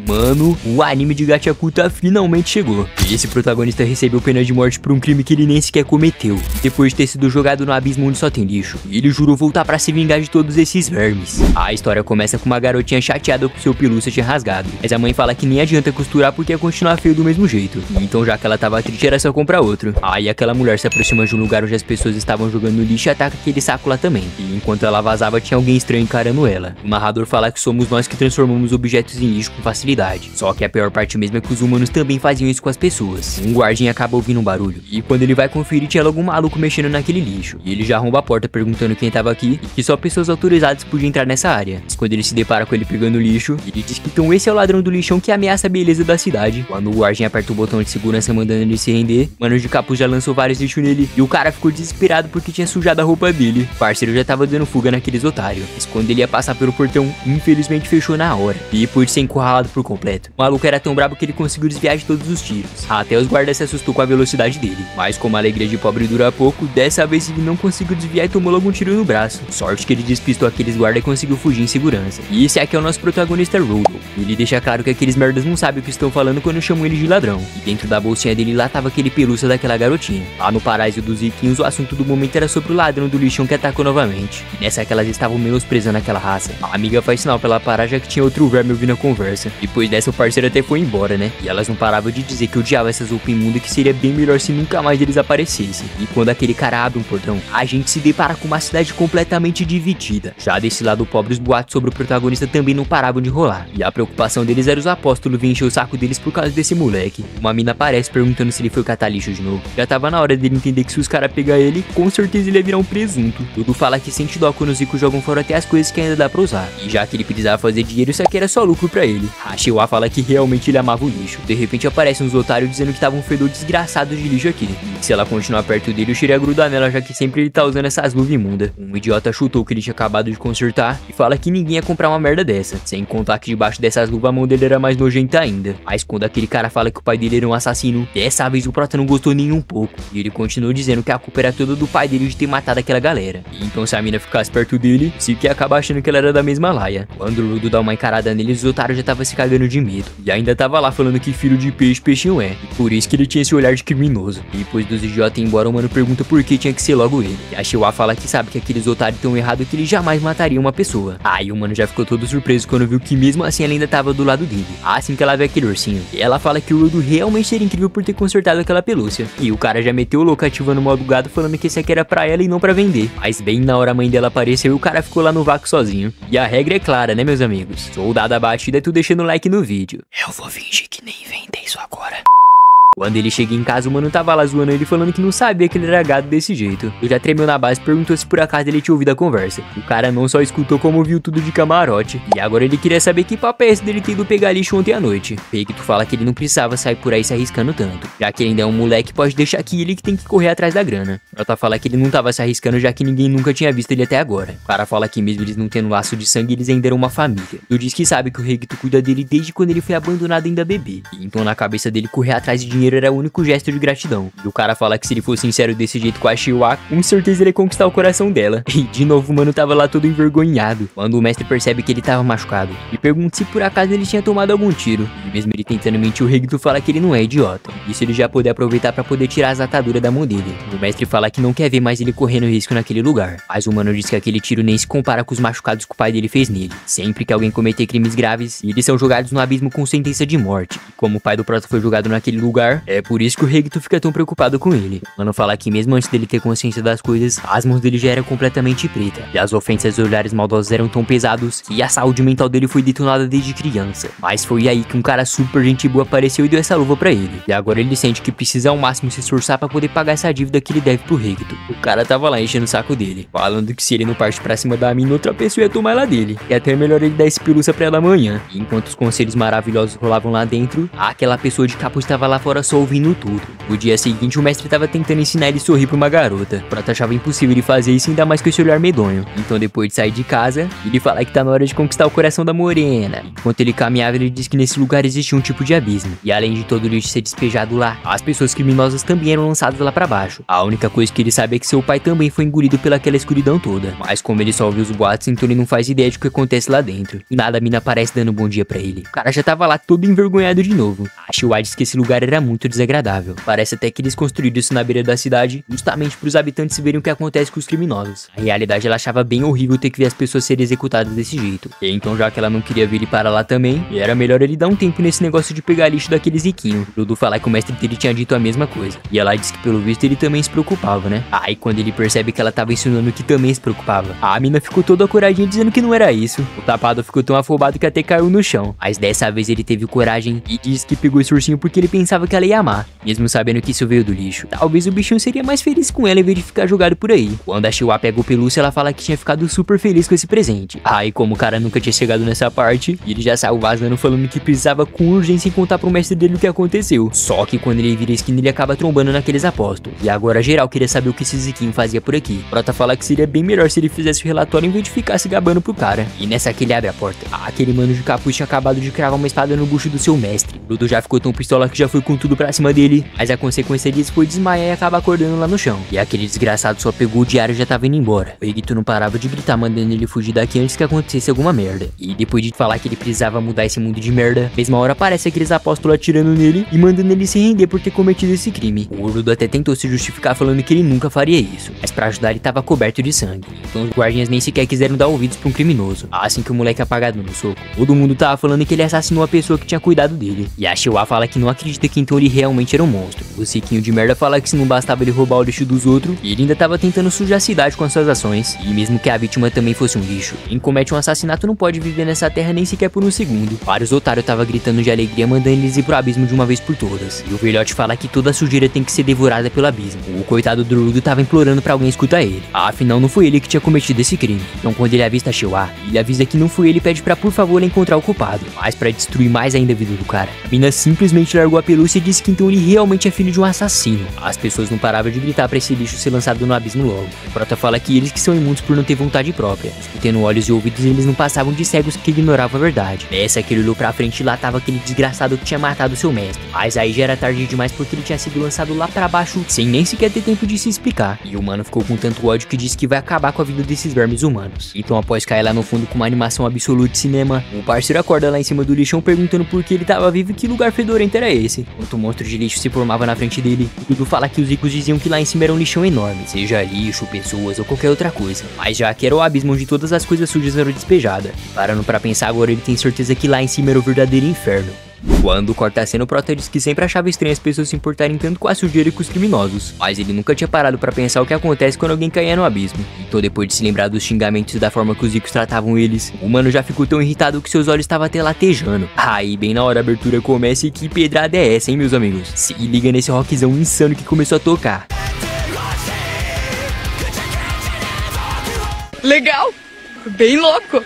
Mano, o anime de Gachakuta finalmente chegou. E esse protagonista recebeu pena de morte por um crime que ele nem sequer cometeu. Depois de ter sido jogado no abismo onde só tem lixo, ele jurou voltar pra se vingar de todos esses vermes. A história começa com uma garotinha chateada com seu pelúcia tinha rasgado, mas a mãe fala que nem adianta costurar porque ia continuar feio do mesmo jeito. Então já que ela tava triste era só comprar outro. Aí aquela mulher se aproxima de um lugar onde as pessoas estavam jogando no lixo e ataca aquele saco lá também. E enquanto ela vazava tinha alguém estranho encarando ela. O narrador fala que somos nós que transformamos objetos em lixo com facilidade. Só que a pior parte mesmo é que os humanos também faziam isso com as pessoas. Um guardinha acaba ouvindo um barulho, e quando ele vai conferir tinha logo um maluco mexendo naquele lixo. E ele já arromba a porta perguntando quem tava aqui, e que só pessoas autorizadas podiam entrar nessa área. Mas quando ele se depara com ele pegando lixo, ele diz que então esse é o ladrão do lixão que ameaça a beleza da cidade. Quando o guardinha aperta o botão de segurança mandando ele se render, o mano de capuz já lançou vários lixos nele, e o cara ficou desesperado porque tinha sujado a roupa dele. O parceiro já tava dando fuga naqueles otários, mas quando ele ia passar pelo portão, infelizmente fechou na hora, e pôde ser encurralado por completo. O maluco era tão brabo que ele conseguiu desviar de todos os tiros. Até os guardas se assustou com a velocidade dele, mas como a alegria de pobre dura pouco, dessa vez ele não conseguiu desviar e tomou logo um tiro no braço. Sorte que ele despistou aqueles guardas e conseguiu fugir em segurança. E esse aqui é o nosso protagonista Rodo. Ele deixa claro que aqueles merdas não sabem o que estão falando quando chamam ele de ladrão. E dentro da bolsinha dele lá tava aquele pelúcia daquela garotinha. Lá no paraíso dos riquinhos, o assunto do momento era sobre o ladrão do lixão que atacou novamente. E nessa que elas estavam menosprezando aquela raça, a amiga faz sinal pra ela parar já que tinha outro verme ouvindo a conversa. Depois dessa o parceiro até foi embora, né? E elas não paravam de dizer que odiava essas roupas imundas e que seria bem melhor se nunca mais eles aparecessem. E quando aquele cara abre um portão, a gente se depara com uma cidade completamente dividida. Já desse lado pobre, os boatos sobre o protagonista também não paravam de rolar. E a preocupação deles era os apóstolos vir encher o saco deles por causa desse moleque. Uma mina aparece perguntando se ele foi catar lixo de novo. Já tava na hora dele entender que se os caras pegar ele, com certeza ele ia virar um presunto. Tudo fala que sente dó quando os ricos jogam fora até as coisas que ainda dá pra usar. E já que ele precisava fazer dinheiro, isso aqui era só lucro pra ele. A Shiwa fala que realmente ele amava o lixo. De repente aparecem uns otários dizendo que tava um fedor desgraçado de lixo aqui. E se ela continuar perto dele, o cheiro ia grudar nela, já que sempre ele tá usando essas luvas imundas. Um idiota chutou que ele tinha acabado de consertar e fala que ninguém ia comprar uma merda dessa. Sem contar que debaixo dessas luvas a mão dele era mais nojenta ainda. Mas quando aquele cara fala que o pai dele era um assassino, dessa vez o prota não gostou nem um pouco. E ele continuou dizendo que a culpa era toda do pai dele de ter matado aquela galera. E então se a mina ficasse perto dele, se que ia acabar achando que ela era da mesma laia. Quando o Rudo dá uma encarada nele, os otários já tava se cagando de medo. E ainda tava lá falando que filho de peixe, peixinho é. E por isso que ele tinha esse olhar de criminoso. E depois dos idiotas ir embora, o mano pergunta por que tinha que ser logo ele. E a Shiwa fala que sabe que aqueles otários tão errados que ele jamais mataria uma pessoa. Aí o mano já ficou todo surpreso quando viu que mesmo assim ela ainda tava do lado dele. Assim que ela vê aquele ursinho. E ela fala que o Rudo realmente seria incrível por ter consertado aquela pelúcia. E o cara já meteu o louco ativando o modo gado falando que esse aqui era pra ela e não pra vender. Mas bem na hora a mãe dela apareceu e o cara ficou lá no vácuo sozinho. E a regra é clara, né meus amigos? Soldado abatida é tu deixando o like no vídeo. Eu vou fingir que nem inventei isso agora. Quando ele chega em casa, o mano tava lá zoando ele falando que não sabia que ele era gado desse jeito. Eu já tremeu na base e perguntou se por acaso ele tinha ouvido a conversa. O cara não só escutou como viu tudo de camarote. E agora ele queria saber que papo é esse dele ter ido pegar lixo ontem à noite. Feito fala que ele não precisava sair por aí se arriscando tanto. Já que ele ainda é um moleque, pode deixar que ele que tem que correr atrás da grana. Prota fala que ele não tava se arriscando já que ninguém nunca tinha visto ele até agora. O cara fala que mesmo eles não tendo laço de sangue, eles ainda eram uma família. Tu diz que sabe que o Regito cuida dele desde quando ele foi abandonado ainda bebê. E então na cabeça dele correr atrás de dinheiro era o único gesto de gratidão. E o cara fala que se ele fosse sincero desse jeito com a Shiwa, com certeza ele ia conquistar o coração dela. E de novo o mano tava lá todo envergonhado, quando o mestre percebe que ele tava machucado e pergunta se por acaso ele tinha tomado algum tiro. E mesmo ele tentando mentir, o Regito fala que ele não é idiota. Isso ele já poder aproveitar pra poder tirar as ataduras da mão dele. O mestre fala que não quer ver mais ele correndo risco naquele lugar. Mas o mano diz que aquele tiro nem se compara com os machucados que o pai dele fez nele. Sempre que alguém cometer crimes graves, eles são jogados no abismo com sentença de morte. E como o pai do prota foi jogado naquele lugar, é por isso que o Regito fica tão preocupado com ele. O mano fala que mesmo antes dele ter consciência das coisas, as mãos dele já eram completamente preta. E as ofensas e olhares maldosos eram tão pesados que a saúde mental dele foi detonada desde criança. Mas foi aí que um cara super gente boa apareceu e deu essa luva pra ele. E agora ele sente que precisa ao máximo se esforçar pra poder pagar essa dívida que ele deve pro Regito. O cara tava lá enchendo o saco dele, falando que se ele não parte pra cima da mina, outra pessoa ia tomar ela dele. E até é melhor ele dar esse pelúcia pra ela amanhã. E enquanto os conselhos maravilhosos rolavam lá dentro, aquela pessoa de capuz estava lá fora só ouvindo tudo. No dia seguinte, o mestre tava tentando ensinar ele a sorrir pra uma garota. O Prota achava impossível ele fazer isso, ainda mais com esse olhar medonho. Então, depois de sair de casa, ele fala que tá na hora de conquistar o coração da morena. Enquanto ele caminhava, ele disse que nesse lugar existia um tipo de abismo. E além de todo o lixo ser despejado lá, as pessoas criminosas também eram lançadas lá pra baixo. A única coisa que ele sabe é que seu pai também foi engolido pelaquela escuridão toda. Mas como ele só ouviu os boatos, então ele não faz ideia de o que acontece lá dentro. E nada, a mina aparece dando um bom dia pra ele. O cara já tava lá todo envergonhado de novo. A Shiwa diz que esse lugar era muito desagradável. Parece até que eles construíram isso na beira da cidade, justamente pros habitantes verem o que acontece com os criminosos. Na realidade, ela achava bem horrível ter que ver as pessoas serem executadas desse jeito. E então, já que ela não queria ver ele para lá também, era melhor ele dar um tempo nesse negócio de pegar lixo daqueles riquinhos. Ludo fala que o mestre dele tinha dito a mesma coisa. E ela disse que pelo visto ele também se preocupava, né? Aí quando ele percebe que ela tava ensinando que também se preocupava, a mina ficou toda coradinha dizendo que não era isso. O tapado ficou tão afobado que até caiu no chão. Mas dessa vez ele teve coragem e disse que pegou esse ursinho porque ele pensava que ela ia amar, mesmo sabendo que isso veio do lixo. Talvez o bichinho seria mais feliz com ela em vez de ficar jogado por aí. Quando a Shiwa pega o pelúcia, ela fala que tinha ficado super feliz com esse presente. Aí como o cara nunca tinha chegado nessa parte, ele já saiu vazando falando que precisava com urgência contar pro mestre dele o que aconteceu. Só que quando ele vira a esquina, ele acaba trombando naqueles apóstolos. E agora geral queria saber o que esse Ziquinho fazia por aqui. Prota fala que seria bem melhor se ele fizesse o relatório em vez de ficar se gabando pro cara. E nessa que ele abre a porta, aquele mano de capuz tinha acabado de cravar uma espada no bucho do seu mestre. Ludo já ficou tão pistola que já foi com tudo pra cima dele, mas a consequência disso foi desmaiar e acabar acordando lá no chão. E aquele desgraçado só pegou o diário e já tava indo embora. O Egito não parava de gritar, mandando ele fugir daqui antes que acontecesse alguma merda. E depois de falar que ele precisava mudar esse mundo de merda, mesma hora aparece aqueles apóstolos atirando nele e mandando ele se render por ter cometido esse crime. O Ludo até tentou se justificar falando que ele nunca faria isso, mas pra ajudar ele tava coberto de sangue. Então os guardiões nem sequer quiseram dar ouvidos pra um criminoso. Assim que o moleque apagado no soco, todo mundo tava falando que ele assassinou a pessoa que tinha cuidado dele. E a Shiwa fala que não acredita que então ele realmente era um monstro. O Ziquinho de merda fala que se não bastava ele roubar o lixo dos outros, ele ainda tava tentando sujar a cidade com as suas ações. E mesmo que a vítima também fosse um lixo, quem comete um assassinato não pode viver nessa terra nem sequer por um segundo. Vários otários tava gritando de alegria, mandando eles ir pro abismo de uma vez por todas. E o velhote fala que toda a sujeira tem que ser devorada pelo abismo. O coitado do Ludo tava implorando pra alguém escutar ele. Afinal, não foi ele que tinha cometido esse crime. Então quando ele avista a Shiwa, ele avisa que não foi ele e pede pra por favor encontrar o culpado. Mas pra destruir mais ainda a vida do cara, a mina simplesmente largou a pelúcia e disse que então ele realmente é filho de um assassino. As pessoas não paravam de gritar pra esse lixo ser lançado no abismo logo. O Prota fala que eles que são imundos por não ter vontade própria. Tendo olhos e ouvidos, eles não passavam de cegos que ignoravam a verdade. Nessa que ele olhou pra frente e lá tava aquele desgraçado que tinha matado seu mestre. Mas aí já era tarde demais porque ele tinha sido lançado lá pra baixo sem nem sequer ter tempo de se explicar. E o mano ficou com tanto ódio que disse que vai acabar com a vida desses vermes humanos. Então após cair lá no fundo com uma animação absoluta de cinema, o parceiro acorda lá em cima do lixão perguntando por que ele tava vivo e que lugar fedorento era esse. Enquanto o monstro de lixo se formava na frente dele, o Dudu fala que os ricos diziam que lá em cima era um lixão enorme, seja lixo, pessoas ou qualquer outra coisa. Mas já que era o abismo onde todas as coisas sujas eram despejadas. Parando pra pensar agora, ele tem certeza que lá em cima era o verdadeiro inferno. Quando corta a cena, o Prota diz que sempre achava estranho as pessoas se importarem tanto com a sujeira e com os criminosos, mas ele nunca tinha parado pra pensar o que acontece quando alguém caía no abismo. Então depois de se lembrar dos xingamentos e da forma que os ricos tratavam eles, o mano já ficou tão irritado que seus olhos estavam até latejando. Aí bem na hora a abertura começa e que pedrada é essa, hein meus amigos? Se liga nesse rockzão insano que começou a tocar. Legal! Bem louco!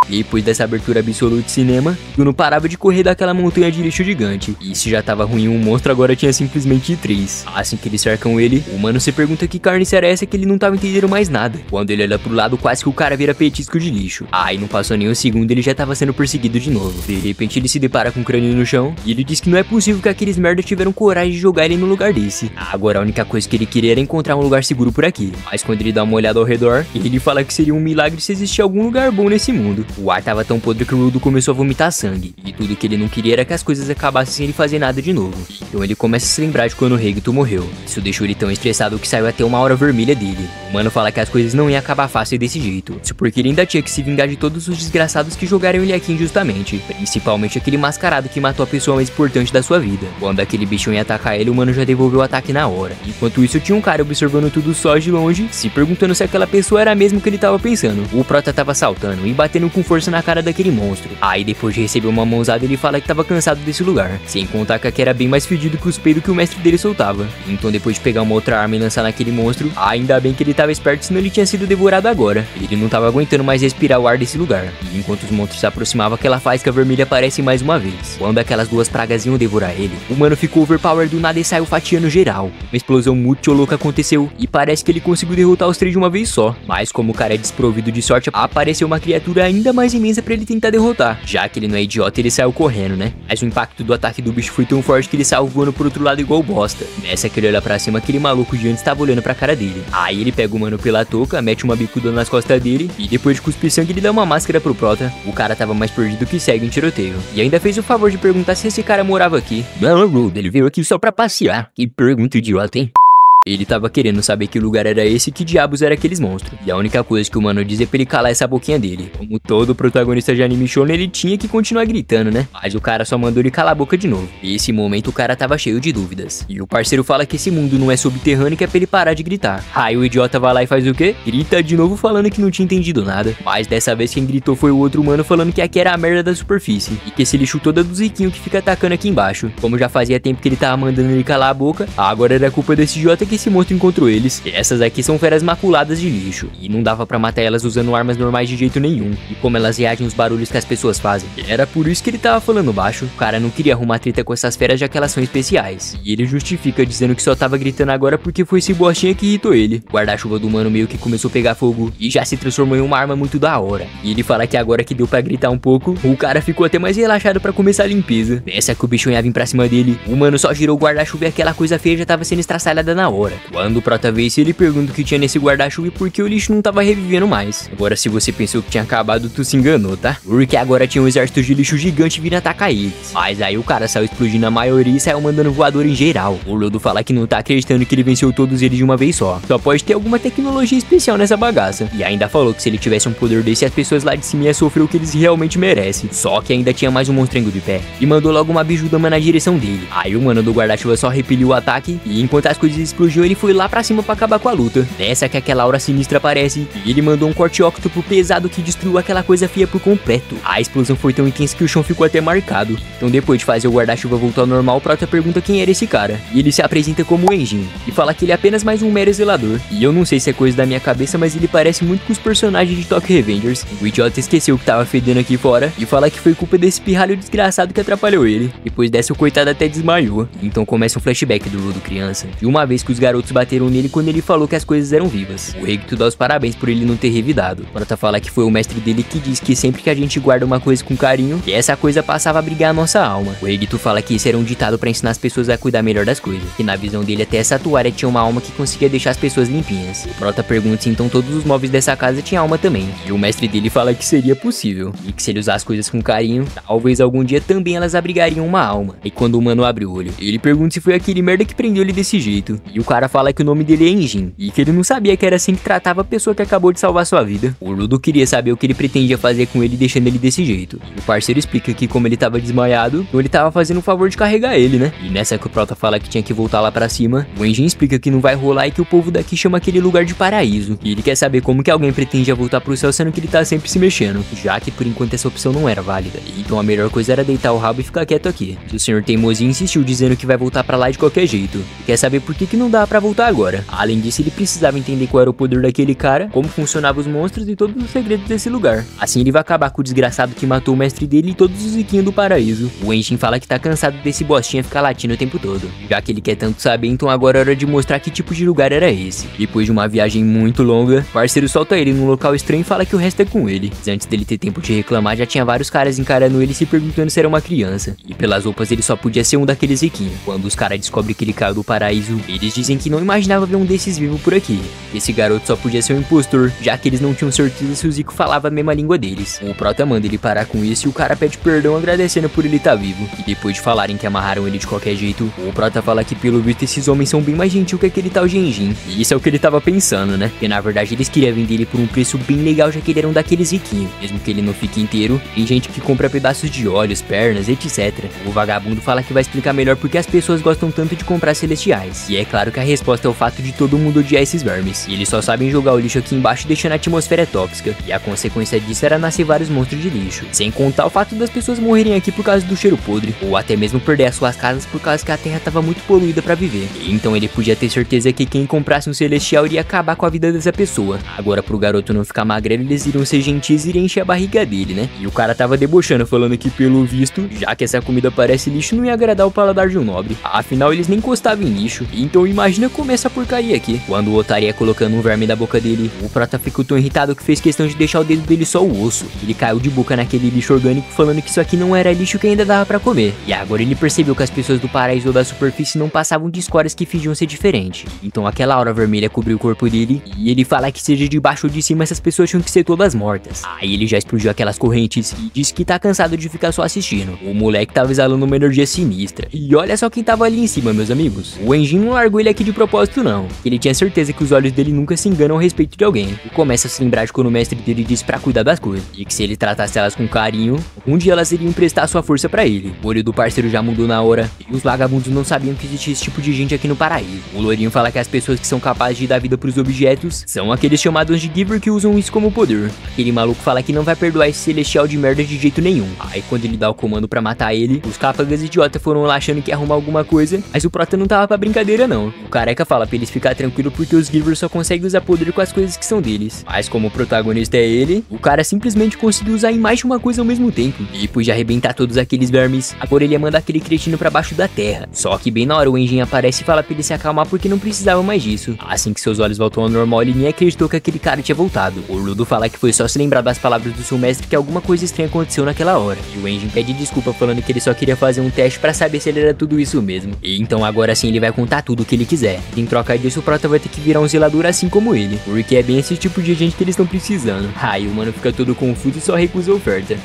Depois dessa abertura absoluta de cinema, tu não parava de correr daquela montanha de lixo gigante. E se já tava ruim um monstro, agora tinha simplesmente 3. Assim que eles cercam ele, o mano se pergunta que carne era essa que ele não tava entendendo mais nada. Quando ele olha pro lado, quase que o cara vira petisco de lixo. Aí não passou nem um segundo, ele já tava sendo perseguido de novo. De repente ele se depara com o crânio no chão e ele diz que não é possível que aqueles merda tiveram coragem de jogar ele no lugar desse. Agora a única coisa que ele queria era encontrar um lugar seguro por aqui. Mas quando ele dá uma olhada ao redor, ele fala que seria um milagre se existir algum lugar bom nesse mundo. O ar tava tão podre que o Ludo começou a vomitar sangue. E tudo que ele não queria era que as coisas acabassem sem ele fazer nada de novo. Então ele começa a se lembrar de quando o Regito morreu. Isso deixou ele tão estressado que saiu até uma aura vermelha dele. O mano fala que as coisas não iam acabar fácil desse jeito. Isso porque ele ainda tinha que se vingar de todos os desgraçados que jogaram ele aqui injustamente. Principalmente aquele mascarado que matou a pessoa mais importante da sua vida. Quando aquele bichão ia atacar ele, o mano já devolveu o ataque na hora. Enquanto isso, tinha um cara observando tudo só de longe, se perguntando se aquela pessoa era mesmo que ele tava pensando. O Prota tava saltando e batendo com com força na cara daquele monstro. Aí depois de receber uma mãozada ele fala que tava cansado desse lugar, sem contar que aqui era bem mais fedido que os peidos que o mestre dele soltava. Então depois de pegar uma outra arma e lançar naquele monstro, ainda bem que ele tava esperto, senão ele tinha sido devorado agora. Ele não tava aguentando mais respirar o ar desse lugar. E enquanto os monstros se aproximavam, aquela faísca vermelha aparece mais uma vez. Quando aquelas duas pragas iam devorar ele, o mano ficou overpower do nada e saiu fatiando geral. Uma explosão muito louca aconteceu e parece que ele conseguiu derrotar os três de uma vez só. Mas como o cara é desprovido de sorte, apareceu uma criatura ainda mais imensa pra ele tentar derrotar. Já que ele não é idiota, ele saiu correndo, né? Mas o impacto do ataque do bicho foi tão forte que ele saiu voando pro outro lado igual bosta. Nessa que ele olha pra cima, aquele maluco de antes tava olhando pra cara dele. Aí ele pega o mano pela touca, mete uma bicuda nas costas dele e depois de cuspir sangue ele dá uma máscara pro prota. O cara tava mais perdido que segue em tiroteio. E ainda fez o favor de perguntar se esse cara morava aqui. Não, Rude, ele veio aqui só pra passear. Que pergunta idiota, hein? Ele tava querendo saber que lugar era esse e que diabos era aqueles monstros. E a única coisa que o mano diz é pra ele calar essa boquinha dele. Como todo protagonista de anime shonen, ele tinha que continuar gritando, né? Mas o cara só mandou ele calar a boca de novo. E esse momento o cara tava cheio de dúvidas. E o parceiro fala que esse mundo não é subterrâneo e que é pra ele parar de gritar. Aí o idiota vai lá e faz o quê? Grita de novo falando que não tinha entendido nada. Mas dessa vez quem gritou foi o outro mano falando que aqui era a merda da superfície. E que esse lixo todo é do Ziquinho que fica atacando aqui embaixo. Como já fazia tempo que ele tava mandando ele calar a boca, agora era culpa desse idiota que esse monstro encontrou eles. E essas aqui são feras maculadas de lixo. E não dava pra matar elas usando armas normais de jeito nenhum. E como elas reagem aos barulhos que as pessoas fazem. E era por isso que ele tava falando baixo. O cara não queria arrumar treta com essas feras já que elas são especiais. E ele justifica dizendo que só tava gritando agora porque foi esse bostinha que irritou ele. O guarda-chuva do mano meio que começou a pegar fogo e já se transformou em uma arma muito da hora. E ele fala que agora que deu pra gritar um pouco, o cara ficou até mais relaxado pra começar a limpeza. Nessa que o bicho ia vir pra cima dele, o mano só girou o guarda-chuva e aquela coisa feia já tava sendo estraçalhada na hora. Quando o prota vê isso, ele pergunta o que tinha nesse guarda-chuva e por que o lixo não tava revivendo mais. Agora se você pensou que tinha acabado, tu se enganou, tá? Porque agora tinha um exército de lixo gigante vindo atacar eles. Mas aí o cara saiu explodindo a maioria e saiu mandando voador em geral. O Lodo fala que não tá acreditando que ele venceu todos eles de uma vez só. Só pode ter alguma tecnologia especial nessa bagaça. E ainda falou que se ele tivesse um poder desse, as pessoas lá de cima iam sofrer o que eles realmente merecem. Só que ainda tinha mais um monstrengo de pé. E mandou logo uma bijudama na direção dele. Aí o mano do guarda-chuva só repeliu o ataque. E enquanto as coisas explodiam, ele foi lá pra cima pra acabar com a luta. Nessa que aquela aura sinistra aparece. E ele mandou um corte óctopo pesado que destruiu aquela coisa feia por completo. A explosão foi tão intensa que o chão ficou até marcado. Então depois de fazer o guarda-chuva voltar ao normal, o prota pergunta quem era esse cara. E ele se apresenta como o Enjin. E fala que ele é apenas mais um mero zelador. E eu não sei se é coisa da minha cabeça, mas ele parece muito com os personagens de Tokyo Revengers. O idiota esqueceu que tava fedendo aqui fora. E fala que foi culpa desse pirralho desgraçado que atrapalhou ele. Depois dessa o coitado até desmaiou. Então começa um flashback do Lodo criança. E uma vez que os garotos bateram nele quando ele falou que as coisas eram vivas. O Regito dá os parabéns por ele não ter revidado. O prota fala que foi o mestre dele que diz que sempre que a gente guarda uma coisa com carinho, que essa coisa passava a brigar a nossa alma. O Regito fala que isso era um ditado pra ensinar as pessoas a cuidar melhor das coisas. Que na visão dele até essa toalha tinha uma alma que conseguia deixar as pessoas limpinhas. O prota pergunta se então todos os móveis dessa casa tinham alma também. E o mestre dele fala que seria possível. E que se ele usar as coisas com carinho, talvez algum dia também elas abrigariam uma alma. E quando o mano abre o olho, ele pergunta se foi aquele merda que prendeu ele desse jeito. E o cara fala que o nome dele é Enjin. E que ele não sabia que era assim que tratava a pessoa que acabou de salvar sua vida. O Ludo queria saber o que ele pretendia fazer com ele deixando ele desse jeito. E o parceiro explica que como ele tava desmaiado, então ele tava fazendo o favor de carregar ele, né? E nessa que o prota fala que tinha que voltar lá pra cima, o Enjin explica que não vai rolar e que o povo daqui chama aquele lugar de paraíso. E ele quer saber como que alguém pretendia voltar pro céu sendo que ele tá sempre se mexendo, já que por enquanto essa opção não era válida. Então a melhor coisa era deitar o rabo e ficar quieto aqui. E o senhor teimosinho insistiu dizendo que vai voltar pra lá de qualquer jeito. E quer saber por que não dá pra voltar agora. Além disso, ele precisava entender qual era o poder daquele cara, como funcionavam os monstros e todos os segredos desse lugar. Assim ele vai acabar com o desgraçado que matou o mestre dele e todos os ziquinhos do paraíso. O Enjin fala que tá cansado desse bostinha ficar latindo o tempo todo. Já que ele quer tanto saber, então agora é hora de mostrar que tipo de lugar era esse. Depois de uma viagem muito longa, o parceiro solta ele num local estranho e fala que o resto é com ele. Mas antes dele ter tempo de reclamar, já tinha vários caras encarando ele e se perguntando se era uma criança. E pelas roupas ele só podia ser um daqueles ziquinhos. Quando os caras descobrem que ele caiu do paraíso, eles dizem que não imaginava ver um desses vivo por aqui. Esse garoto só podia ser um impostor, já que eles não tinham certeza se o Zico falava a mesma língua deles. O prota manda ele parar com isso e o cara pede perdão agradecendo por ele estar vivo. E depois de falarem que amarraram ele de qualquer jeito, o prota fala que pelo visto esses homens são bem mais gentil que aquele tal Genjin. E isso é o que ele tava pensando, né? Porque na verdade eles queriam vender ele por um preço bem legal, já que ele era um daqueles riquinhos. Mesmo que ele não fique inteiro, tem gente que compra pedaços de olhos, pernas, etc. O vagabundo fala que vai explicar melhor porque as pessoas gostam tanto de comprar celestiais. E é claro que a resposta é o fato de todo mundo odiar esses vermes. E eles só sabem jogar o lixo aqui embaixo deixando a atmosfera tóxica. E a consequência disso era nascer vários monstros de lixo. Sem contar o fato das pessoas morrerem aqui por causa do cheiro podre. Ou até mesmo perder as suas casas por causa que a terra estava muito poluída para viver. E então ele podia ter certeza que quem comprasse um celestial iria acabar com a vida dessa pessoa. Agora pro garoto não ficar magrelo, eles iriam ser gentis e iriam encher a barriga dele, né? E o cara tava debochando, falando que pelo visto, já que essa comida parece lixo, não ia agradar o paladar de um nobre. Afinal, eles nem encostavam em lixo. Então imagina como essa porcaria aqui. Quando o otário ia colocando um verme na boca dele, o prota ficou tão irritado que fez questão de deixar o dedo dele só o osso. Ele caiu de boca naquele lixo orgânico, falando que isso aqui não era lixo que ainda dava pra comer. E agora ele percebeu que as pessoas do paraíso ou da superfície não passavam de escórias que fingiam ser diferentes. Então aquela aura vermelha cobriu o corpo dele, e ele fala que seja de baixo ou de cima, essas pessoas tinham que ser todas mortas. Aí ele já explodiu aquelas correntes e disse que tá cansado de ficar só assistindo. O moleque tava exalando uma energia sinistra. E olha só quem tava ali em cima, meus amigos. O Enjin não largou ele aqui de propósito não. Ele tinha certeza que os olhos dele nunca se enganam a respeito de alguém. E começa a se lembrar de quando o mestre dele disse pra cuidar das coisas. E que se ele tratasse elas com carinho, um dia elas iriam emprestar sua força pra ele. O olho do parceiro já mudou na hora. E os vagabundos não sabiam que existia esse tipo de gente aqui no paraíso. O loirinho fala que as pessoas que são capazes de dar vida pros objetos são aqueles chamados de Giver que usam isso como poder. Aquele maluco fala que não vai perdoar esse celestial de merda de jeito nenhum. Aí quando ele dá o comando pra matar ele, os cápagas idiotas foram lá achando que ia arrumar alguma coisa, mas o prota não tava pra brincadeira não. O careca fala pra eles ficar tranquilo porque os Givers só conseguem usar poder com as coisas que são deles. Mas como o protagonista é ele, o cara simplesmente conseguiu usar em mais de uma coisa ao mesmo tempo. E depois de arrebentar todos aqueles vermes, agora ele ia mandar aquele cretino pra baixo da terra. Só que bem na hora o Enjin aparece e fala pra ele se acalmar porque não precisava mais disso. Assim que seus olhos voltam ao normal, ele nem acreditou que aquele cara tinha voltado. O Ludo fala que foi só se lembrar das palavras do seu mestre que alguma coisa estranha aconteceu naquela hora. E o Enjin pede desculpa falando que ele só queria fazer um teste pra saber se ele era tudo isso mesmo. E então agora sim ele vai contar tudo o que ele quiser. Em troca disso o prota vai ter que virar um zelador assim como ele, porque é bem esse tipo de gente que eles estão precisando. Aí o mano fica todo confuso e só recusa a oferta.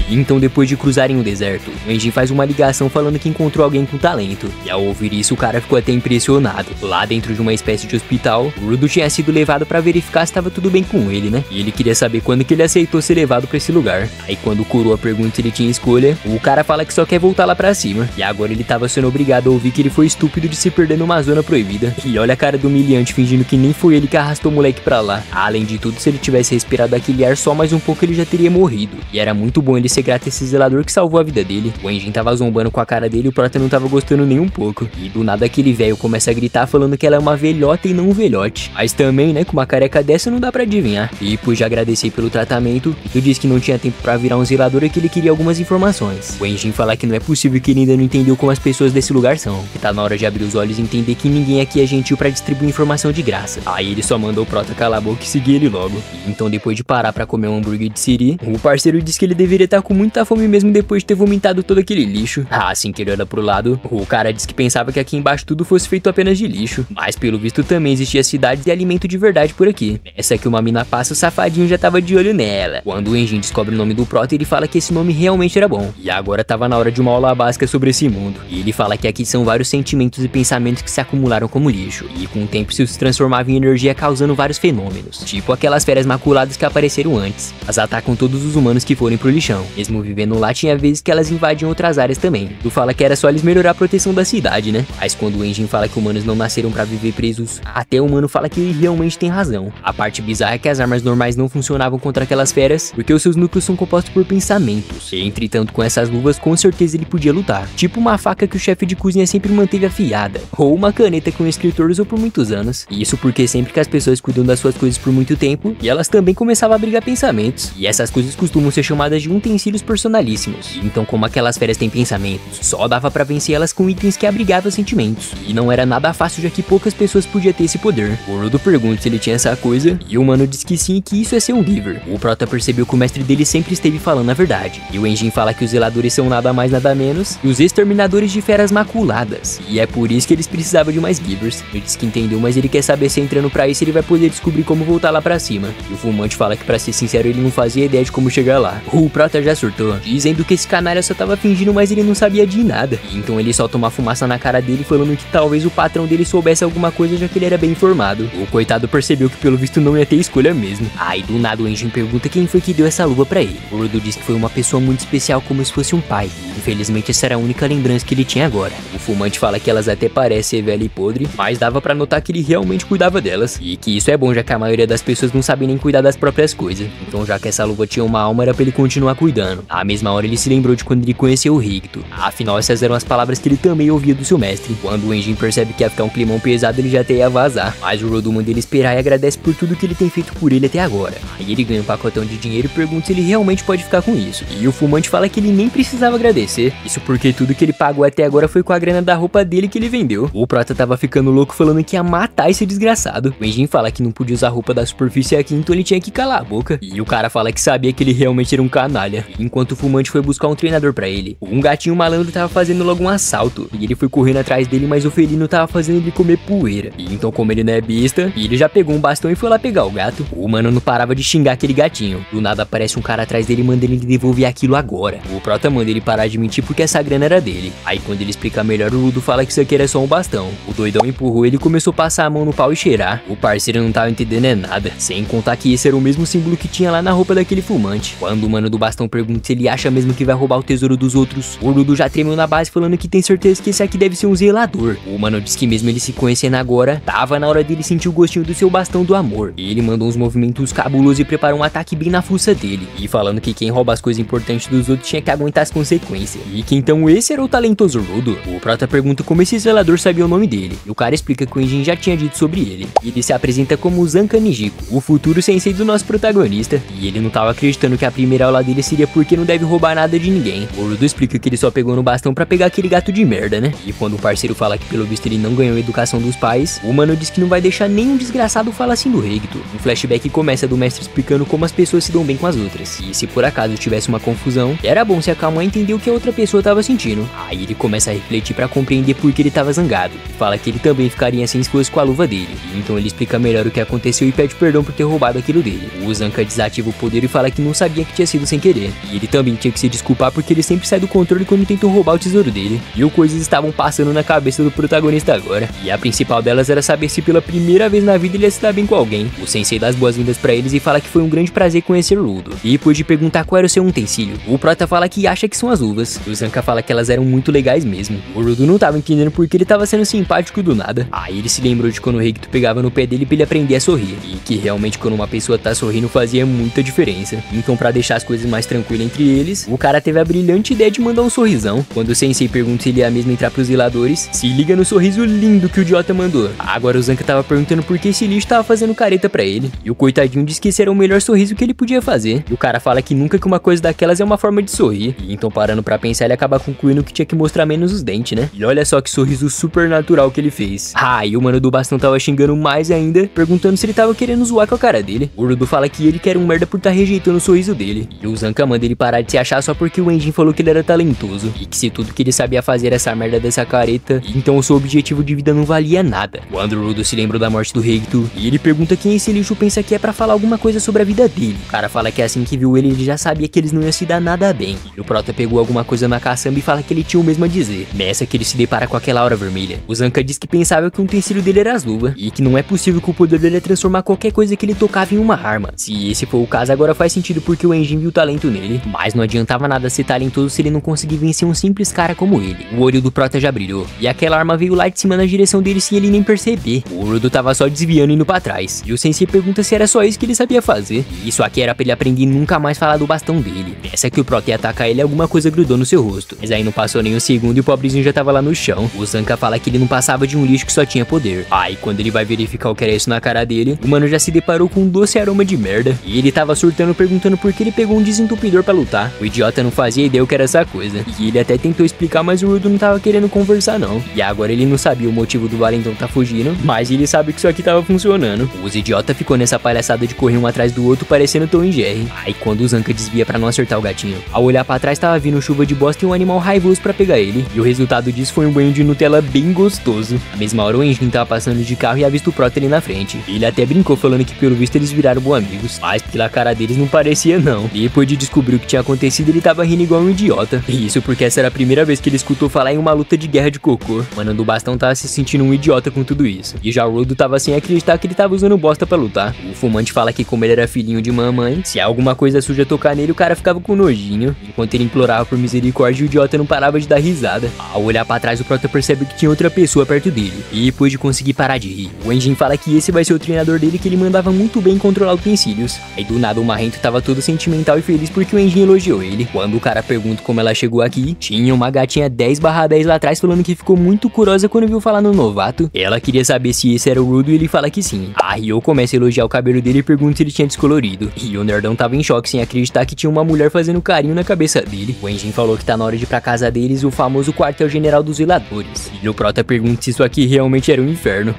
Então depois de cruzarem o deserto, o Enjin faz uma ligação falando que encontrou alguém com talento. E ao ouvir isso o cara ficou até impressionado. Lá dentro de uma espécie de hospital, o Rudo tinha sido levado pra verificar se estava tudo bem com ele, né? E ele queria saber quando que ele aceitou ser levado pra esse lugar. Aí quando o coroa pergunta se ele tinha escolha, o cara fala que só quer voltar lá pra cima. E agora ele tava sendo obrigado a ouvir que ele foi estúpido de se perder numa zona proibida. E olha a cara do humilhante fingindo que nem foi ele que arrastou o moleque pra lá. Além de tudo, se ele tivesse respirado aquele ar só mais um pouco ele já teria morrido. E era muito bom ele ser grato a esse zelador que salvou a vida dele. O Enjin tava zombando com a cara dele e o prota não tava gostando nem um pouco. E do nada aquele velho começa a gritar falando que ela é uma velhota e não um velhote. Mas também, né, com uma careca dessa não dá pra adivinhar. E depois de agradecer pelo tratamento, tu disse que não tinha tempo pra virar um zelador e que ele queria algumas informações. O Enjin fala que não é possível que ele ainda não entendeu como as pessoas desse lugar são. Que tá na hora de abrir os olhos e entender que ninguém aqui é gentil pra distribuir informação de graça. Aí ele só mandou o prota calar a boca e seguir ele logo. E então depois de parar pra comer um hambúrguer de siri, o parceiro disse que ele deveria estar com muita fome mesmo depois de ter vomitado todo aquele lixo. Assim que ele olha pro lado, o cara disse que pensava que aqui embaixo tudo fosse feito apenas de lixo. Mas pelo visto também existia cidades e alimento de verdade por aqui. Essa que uma mina passa, o safadinho já tava de olho nela. Quando o Enjin descobre o nome do prota, ele fala que esse nome realmente era bom. E agora tava na hora de uma aula básica sobre esse mundo. E ele fala que aqui são vários sentimentos e pensamentos que se acumularam como lixo. E com o tempo isso se transformava em energia causando vários fenômenos. Tipo aquelas feras maculadas que apareceram antes. Elas atacam todos os humanos que forem pro lixão. Mesmo vivendo lá, tinha vezes que elas invadiam outras áreas também. Tu fala que era só eles melhorar a proteção da cidade, né? Mas quando o Enjin fala que humanos não nasceram pra viver presos, até o humano fala que ele realmente tem razão. A parte bizarra é que as armas normais não funcionavam contra aquelas feras, porque os seus núcleos são compostos por pensamentos. E, entretanto, com essas luvas, com certeza ele podia lutar. Tipo uma faca que o chefe de cozinha sempre manteve afiada. Ou uma caneta que um escritor usou por muitos anos. E isso porque sempre que as pessoas cuidam das suas coisas por muito tempo, e elas também começavam a abrigar pensamentos. E essas coisas costumam ser chamadas de utensílios personalíssimos. Então, como aquelas feras têm pensamentos, só dava pra vencer elas com itens que abrigavam sentimentos. E não era nada fácil, já que poucas pessoas podiam ter esse poder. O Rudo pergunta se ele tinha essa coisa, e o mano diz que sim e que isso é ser um Giver. O prota percebeu que o mestre dele sempre esteve falando a verdade. E o Enjin fala que os zeladores são nada mais nada menos que os exterminadores de feras maculadas. E é por isso que eles precisavam de mais Givers. Ele diz que entendeu, mas ele quer saber se entrando pra isso ele vai poder descobrir como voltar lá pra cima. E o fumante fala que, pra ser sincero, ele não fazia ideia de como chegar lá. O prota já surtou, dizendo que esse canalha só tava fingindo, mas ele não sabia de nada. Então ele solta uma fumaça na cara dele, falando que talvez o patrão dele soubesse alguma coisa, já que ele era bem informado. O coitado percebeu que pelo visto não ia ter escolha mesmo. Aí do nada o Engin pergunta quem foi que deu essa luva pra ele. O Rudo diz que foi uma pessoa muito especial, como se fosse um pai. Infelizmente essa era a única lembrança que ele tinha agora. O fumante fala que elas até parecem velha e podre, mas dava pra notar que ele realmente cuidava delas. E que isso é bom, já que a maioria das pessoas não sabe nem cuidar das próprias coisas. Então já que essa luva tinha uma alma, era pra ele continuar cuidando. À mesma hora ele se lembrou de quando ele conheceu o Ricto. Afinal essas eram as palavras que ele também ouvia do seu mestre. Quando o Engin percebe que ia ficar um climão pesado, ele já até ia vazar. Mas o Rudo manda ele esperar e agradece por tudo que ele tem feito por ele até agora. Aí ele ganha um pacotão de dinheiro e pergunta se ele realmente pode ficar com isso. E o fumante fala que ele nem precisava agradecer. Isso porque tudo que ele pagou até agora foi com a grana da roupa dele que ele vendeu. O Prota tava ficando louco falando que ia matar esse desgraçado. O Engin fala que não podia usar roupa da superfície aqui, então ele tinha que calar a boca. E o cara fala que sabia que ele realmente era um canalha. Enquanto o fumante foi buscar um treinador pra ele, um gatinho malandro tava fazendo logo um assalto. E ele foi correndo atrás dele, mas o felino tava fazendo ele comer poeira. E então como ele não é besta, ele já pegou um bastão e foi lá pegar o gato. O mano não parava de xingar aquele gatinho. Do nada aparece um cara atrás dele e manda ele devolver aquilo agora. O Prota manda ele parar de mentir porque essa grana era dele. Aí quando ele explica melhor, o Rudo fala que isso aqui era só um bastão. O doidão empurrou ele e começou a passar a mão no pau e cheirar. O parceiro não tava entendendo nada, sem contar que esse era o mesmo símbolo que tinha lá na roupa daquele fumante. Quando o mano do bastão pergunta se ele acha mesmo que vai roubar o tesouro dos outros, o Rudo já tremeu na base falando que tem certeza que esse aqui deve ser um zelador. O mano diz que mesmo ele se conhecendo agora, tava na hora dele sentir o gostinho do seu bastão do amor. Ele mandou uns movimentos cabulosos e preparou um ataque bem na fuça dele. E falando que quem rouba as coisas importantes dos outros tinha que aguentar as consequências. E que então esse era o talentoso Rudo. O Prota pergunta como esse zelador sabia o nome dele. E o cara explica que o Engin já tinha dito sobre ele. Ele se apresenta como Zanka Nijiko, o futuro sensei do nosso protagonista. E ele não tava acreditando que a primeira aula dele seria porque não deve roubar nada de ninguém. O Rudo explica que ele só pegou no bastão pra pegar aquele gato de merda, né? E quando o parceiro fala que pelo visto ele não ganhou a educação dos pais, o mano diz que não vai deixar nenhum desgraçado falar assim do Ricto. Um flashback começa do mestre explicando como as pessoas se dão bem com as outras. E se por acaso tivesse uma confusão, era bom se acalmar e entender o que a outra pessoa tava sentindo. Aí ele começa a refletir pra compreender por que ele tava zangado. E fala que ele também ficaria assim se fosse com a luva dele. E então ele explica melhor o que aconteceu e pede perdão por ter roubado aquilo dele. O Zanka desativa o poder e fala que não sabia que tinha sido sem querer. E ele também tinha que se desculpar porque ele sempre sai do controle quando tentam roubar o tesouro dele. Mil coisas estavam passando na cabeça do protagonista agora. E a principal delas era saber se pela primeira vez na vida ele ia se dar bem com alguém. O sensei dá as boas-vindas pra eles e fala que foi um grande prazer conhecer o Rudo. E depois de perguntar qual era o seu utensílio, o Prota fala que acha que são as luvas. O Zanka fala que elas eram muito legais mesmo. O Rudo não tava entendendo porque ele tava sendo simpático do nada. Aí ele se lembrou de quando o Ricto pegava no pé dele pra ele aprender a sorrir. E que realmente quando uma pessoa tá sorrindo fazia muita diferença. Então pra deixar as coisas mais tranquilas entre eles, o cara teve a brilhante ideia de mandar um sorrisão. Quando o sensei pergunta se ele ia mesmo entrar pros zeladores, se liga no sorriso lindo que o idiota mandou. Agora o Zanka tava perguntando por que esse lixo tava fazendo careta pra ele. E o coitadinho disse que esse era o melhor sorriso que ele podia fazer. E o cara fala que nunca que uma coisa daquelas é uma forma de sorrir. E então parando pra pensar, ele acaba concluindo que tinha que mostrar menos os dentes, né? E olha só que sorriso super natural que ele fez. E o mano do bastão tava xingando mais ainda, perguntando se ele tava querendo zoar com a cara dele. O Rudo fala que ele que era um merda por tá rejeitando o sorriso dele. E o Zanka manda ele parar de se achar só porque o Engin falou que ele era talentoso. E que se tudo que ele sabia fazer era essa merda dessa careta, então o seu objetivo de vida não valia nada. Quando o Rudo se lembrou da morte do Ricto, e ele pergunta quem esse lixo pensa que é pra falar alguma coisa sobre a vida dele. O cara fala que assim que viu ele já sabia que eles não iam se dar nada bem. E o Prota pegou alguma coisa na caçamba e fala que ele tinha o mesmo a dizer. Nessa que ele se depara com aquela aura vermelha. O Zanka diz que pensava que o utensílio dele era as luvas, e que não é possível que o poder dele é transformar qualquer coisa que ele tocava em uma arma. Se esse for o caso, agora faz sentido porque o Engin viu talento nele, mas não adiantava nada ser talentoso se ele não conseguir vencer um simples cara como ele. O olho do Prota já brilhou, e aquela arma veio lá de cima na direção dele sem ele nem perceber. O Rudo tava só desviando e indo pra trás, e o sensei pergunta se era só isso que ele sabia fazer. E isso aqui era pra ele aprender e nunca mais falar do bastão dele. Nessa que o Prota ia atacar ele, alguma coisa grudou no seu rosto, mas aí não passou nem um segundo e o pobrezinho já tava lá no chão. O Zanka fala que ele não passava de um lixo que só tinha poder. Aí quando ele vai verificar o que era isso na cara dele, o mano já se deparou com um doce aroma de merda, e ele tava surtando perguntando por que ele pegou um desentupidor pra lutar. O idiota não fazia ideia o que era essa coisa, e ele até tentou explicar, mas o Rudo não tava querendo conversar não. E agora ele não sabia o motivo do valentão tá fugindo, mas ele sabe que isso aqui tava funcionando. Os idiota ficou nessa palhaçada de correr um atrás do outro parecendo Tom e Jerry. Aí quando o Zanka desvia pra não acertar o gatinho, ao olhar pra trás tava vindo chuva de bosta e um animal raivoso pra pegar ele, e o resultado disso foi um banho de Nutella bem gostoso. Na mesma hora o Engin tava passando de carro e avista o Prota ali na frente. Ele até brincou falando que pelo visto eles viraram bons amigos, mas pela cara deles não parecia não. Depois de descobriu o que tinha acontecido, ele tava rindo igual um idiota. E isso porque essa era a primeira vez que ele escutou falar em uma luta de guerra de cocô. Mano do bastão tava se sentindo um idiota com tudo isso. E já o Rodo tava sem acreditar que ele tava usando bosta pra lutar. O fumante fala que como ele era filhinho de mamãe, se alguma coisa suja tocar nele, o cara ficava com nojinho. Enquanto ele implorava por misericórdia, o idiota não parava de dar risada. Ao olhar pra trás, o Prota percebe que tinha outra pessoa perto dele. E depois de conseguir parar de rir, o Enjin fala que esse vai ser o treinador dele, que ele mandava muito bem controlar utensílios. Aí do nada o Marrento tava todo sentimental e feliz porque o Enjin elogiou ele. Quando o cara pergunta como ela chegou aqui, tinha uma gatinha 10/10 lá atrás falando que ficou muito curiosa quando viu falar no novato. Ela queria saber se esse era o Rudo e ele fala que sim. A Ryo começa a elogiar o cabelo dele e pergunta se ele tinha descolorido. E o nerdão tava em choque sem acreditar que tinha uma mulher fazendo carinho na cabeça dele. O Enjin falou que tá na hora de ir pra casa deles, o famoso quartel-general dos zeladores. E o Prota pergunta se isso aqui realmente era um inferno.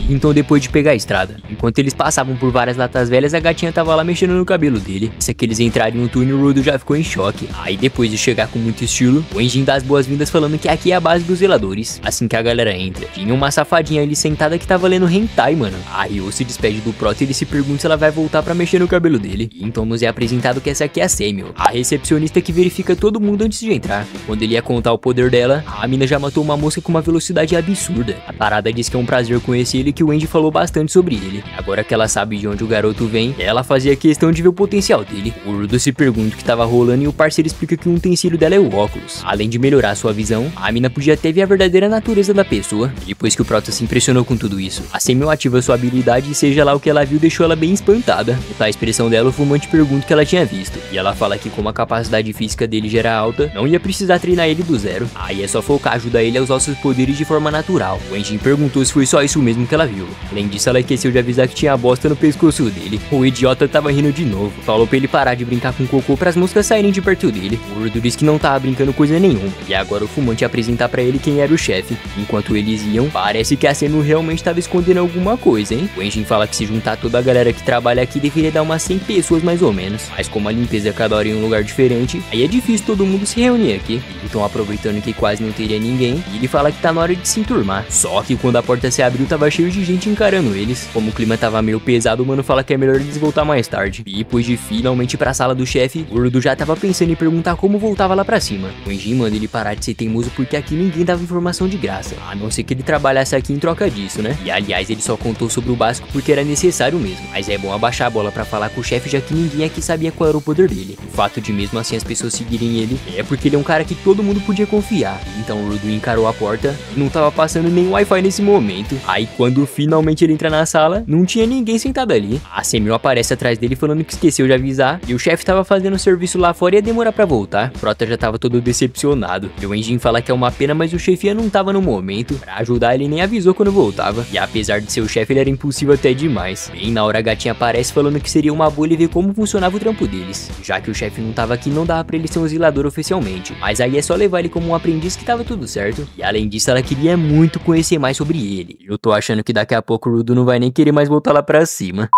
Então depois de pegar a estrada, enquanto eles passavam por várias latas velhas, a gatinha tava lá mexendo no cabelo dele. Se que eles entrarem no túnel, o Rudo já ficou em choque. Aí depois de chegar com muito estilo, o Enjin dá as boas-vindas falando que aqui é a base dos zeladores. Assim que a galera entra, tinha uma safadinha ali sentada que tava lendo hentai, mano. A Ryo se despede do Prota e ele se pergunta se ela vai voltar pra mexer no cabelo dele. E então nos é apresentado que essa aqui é a Samuel, a recepcionista que verifica todo mundo antes de entrar. E quando ele ia contar o poder dela, a mina já matou uma mosca com uma velocidade absurda. A parada diz que é um prazer conhecer ele, que o Enjin falou bastante sobre ele. Agora que ela sabe de onde o garoto vem, ela fazia questão de ver o potencial dele. O Rudo se pergunta o que tava rolando e o parceiro explica que o utensílio dela é o óculos. Além de melhorar sua visão, a mina podia até ver a verdadeira natureza da pessoa. Depois que o Prota se impressionou com tudo isso, a Samuel ativa sua habilidade e seja lá o que ela viu deixou ela bem espantada. Com a expressão dela, o fumante pergunta o que ela tinha visto. E ela fala que como a capacidade física dele já era alta, não ia precisar treinar ele do zero. Aí é só focar ajudar ele a usar seus poderes de forma natural. O Enjin perguntou se foi só isso mesmo que ela viu. Além disso, ela esqueceu de avisar que tinha a bosta no pescoço dele. O idiota tava rindo de novo. Falou pra ele parar de brincar com cocô pras moscas saírem de perto dele. O Rudo disse que não tava brincando coisa nenhuma. E agora o fumante ia apresentar pra ele quem era o chefe. Enquanto eles iam, parece que a Samuel realmente tava escondendo alguma coisa, hein? O Enjin fala que se juntar toda a galera que trabalha aqui deveria dar umas 100 pessoas mais ou menos. Mas como a limpeza é cada hora em um lugar diferente, aí é difícil todo mundo se reunir aqui. Então aproveitando que quase não teria ninguém, ele fala que tá na hora de se enturmar. Só que quando a porta se abriu, tava cheio de gente encarando eles. Como o clima tava meio pesado, o mano fala que é melhor eles voltar mais tarde. E depois de finalmente ir pra sala do chefe, o Rudo já tava pensando em perguntar como voltava lá pra cima. O Enjin manda ele parar de ser teimoso porque aqui ninguém dava informação de graça, a não ser que ele trabalhasse aqui em troca disso, né? E aliás, ele só contou sobre o básico porque era necessário mesmo. Mas é bom abaixar a bola pra falar com o chefe, já que ninguém aqui sabia qual era o poder dele. O fato de mesmo assim as pessoas seguirem ele é porque ele é um cara que todo mundo podia confiar. Então o Rudo encarou a porta e não tava passando nem Wi-Fi nesse momento. Aí quando finalmente ele entra na sala, não tinha ninguém sentado ali. A Samuel aparece atrás dele falando que esqueceu de avisar e o chefe tava fazendo serviço lá fora e ia demorar pra voltar. O Prota já tava todo decepcionado. E o Enjin fala que é uma pena, mas o chefia não tava no momento. Pra ajudar, ele nem avisou quando voltava. E apesar de ser o chefe, ele era impulsivo até demais. Bem na hora a gatinha aparece falando que seria uma boa ele ver como funcionava o trampo deles. Já que o chefe não tava aqui, não dava pra ele ser um zelador oficialmente. Mas aí é só levar ele como um aprendiz que tava tudo certo. E além disso, ela queria muito conhecer mais sobre ele. Eu tô achando que daqui a pouco o Rudo não vai nem querer mais voltar lá pra cima.